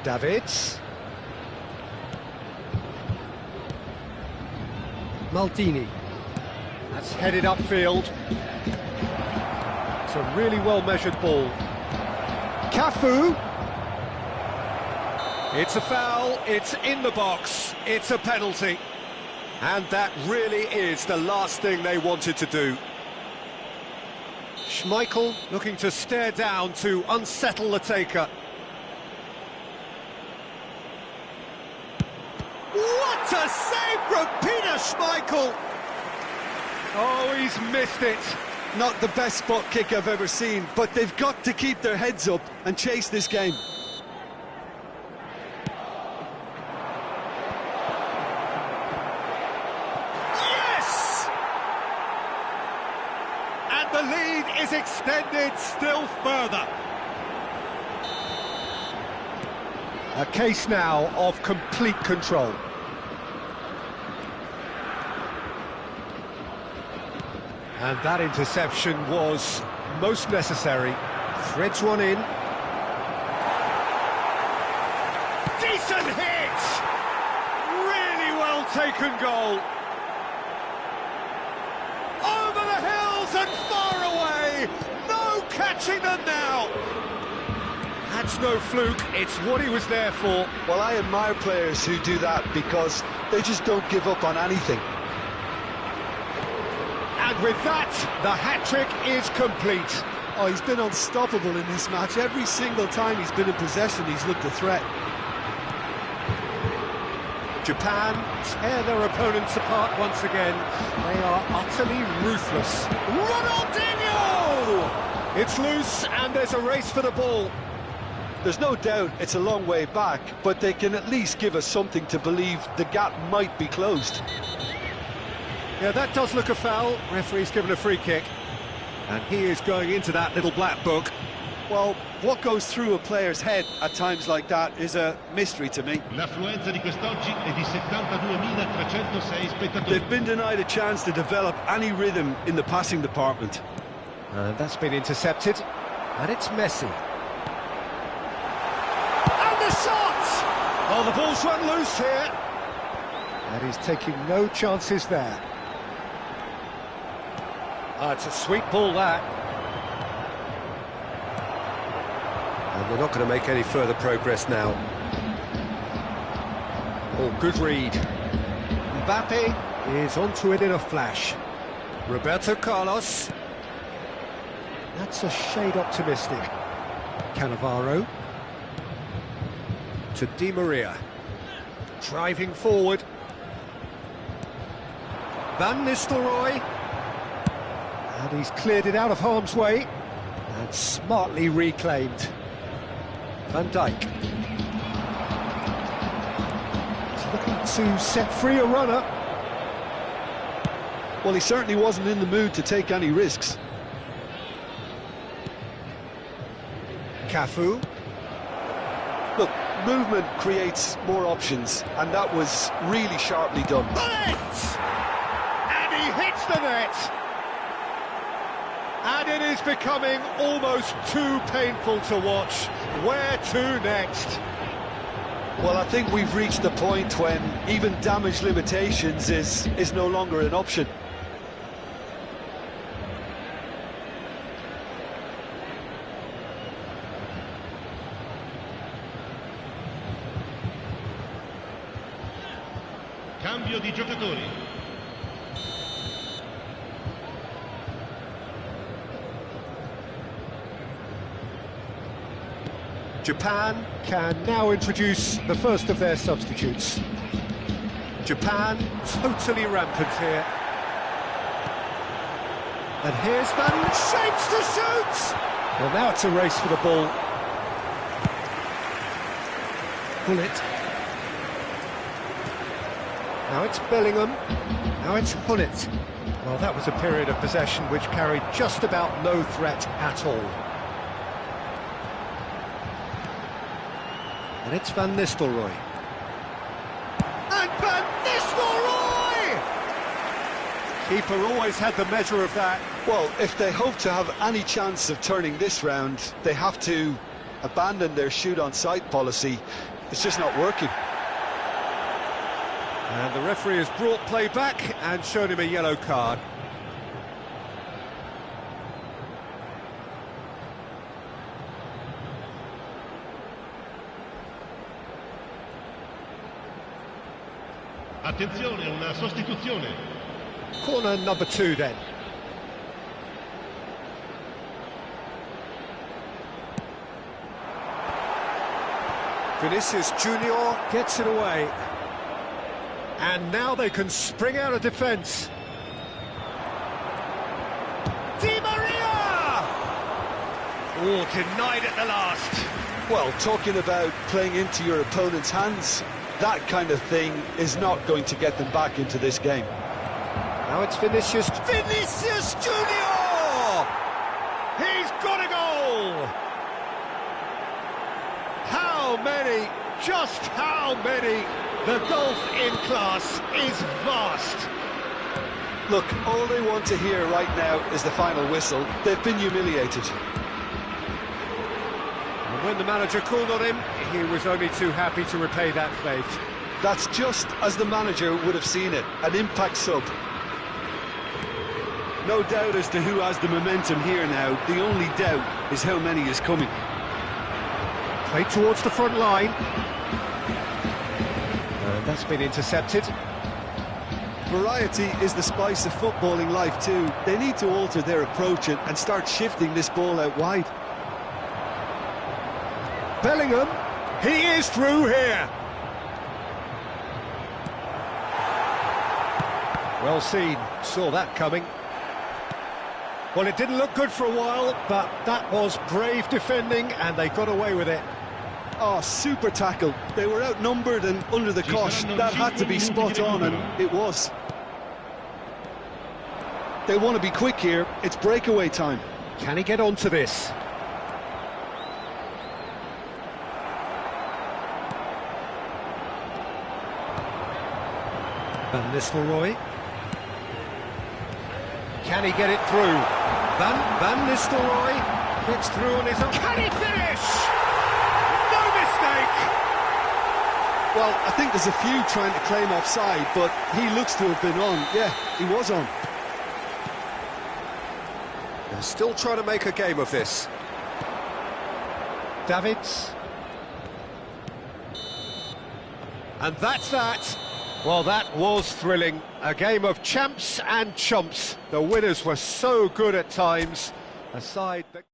Davids. Maldini. That's headed upfield. It's a really well-measured ball. Cafu. It's a foul, it's in the box, it's a penalty. And that really is the last thing they wanted to do. Schmeichel looking to stare down to unsettle the taker. What a save from Peter Schmeichel! Oh, he's missed it. Not the best spot kick I've ever seen, but they've got to keep their heads up and chase this game. Yes! And the lead is extended still further. A case now of complete control. And that interception was most necessary. Threads one in. Decent hit! Really well taken goal. Over the hills and far away. No catching them now. That's no fluke, it's what he was there for. Well, I admire players who do that because they just don't give up on anything. And with that, the hat-trick is complete. Oh, he's been unstoppable in this match. Every single time he's been in possession, he's looked a threat. Japan tear their opponents apart once again. They are utterly ruthless. Ronaldinho! It's loose, and there's a race for the ball. There's no doubt it's a long way back, but they can at least give us something to believe the gap might be closed. Yeah, that does look a foul. Referee's given a free kick. And he is going into that little black book. Well, what goes through a player's head at times like that is a mystery to me. L'affluenza di quest'oggi è di 72.306 spettatori. They've been denied a chance to develop any rhythm in the passing department. And that's been intercepted. And it's Messi. And the shot! Oh, the ball's run loose here. And he's taking no chances there. Oh, it's a sweet ball, that. And they're not going to make any further progress now. Oh, good read. Mbappe is onto it in a flash. Roberto Carlos. That's a shade optimistic. Cannavaro. To Di Maria. Driving forward. Van Nistelrooy. And he's cleared it out of harm's way. And smartly reclaimed. Van Dijk. He's looking to set free a runner. Well, he certainly wasn't in the mood to take any risks. Cafu. Look, movement creates more options, and that was really sharply done. Bullet! And he hits the net! And it is becoming almost too painful to watch. Where to next? Well, I think we've reached the point when even damage limitations is no longer an option. Cambio di giocatori. Japan can now introduce the first of their substitutes. Japan totally rampant here. And here's Van shapes to shoot! Well, now it's a race for the ball. Bullet. Now it's Bellingham. Now it's Hullet. Well, that was a period of possession which carried just about no threat at all. And it's Van Nistelrooy. And Van Nistelrooy! Keeper always had the measure of that. Well, if they hope to have any chance of turning this round, they have to abandon their shoot-on-sight policy. It's just not working. And the referee has brought play back and shown him a yellow card. Attenzione, una sostituzione. Corner number 2 then. Vinicius Junior gets it away. And now they can spring out of defence. Di Maria! Oh, denied at the last. Well, talking about playing into your opponent's hands, that kind of thing is not going to get them back into this game. Now it's Vinicius Junior! He's got a goal! How many, just how many? The gulf in class is vast. Look, all they want to hear right now is the final whistle. They've been humiliated. And when the manager called on him, he was only too happy to repay that faith. That's just as the manager would have seen it, an impact sub. No doubt as to who has the momentum here now. The only doubt is how many is coming. Played towards the front line. And that's been intercepted. Variety is the spice of footballing life too. They need to alter their approach and start shifting this ball out wide. Bellingham, he is through here. Well seen, saw that coming. Well, it didn't look good for a while, but that was brave defending and they got away with it. Oh, super tackle. They were outnumbered and under the cosh. That had to be spot on, and it was. They want to be quick here. It's breakaway time. Can he get onto this? Van Nistelrooy. Can he get it through? Van Nistelrooy gets through on his own. Can he finish? No mistake! Well, I think there's a few trying to claim offside, but he looks to have been on. Yeah, he was on. They're still trying to make a game of this. Davids. And that's that. Well, that was thrilling. A game of champs and chumps. The winners were so good at times. A side that...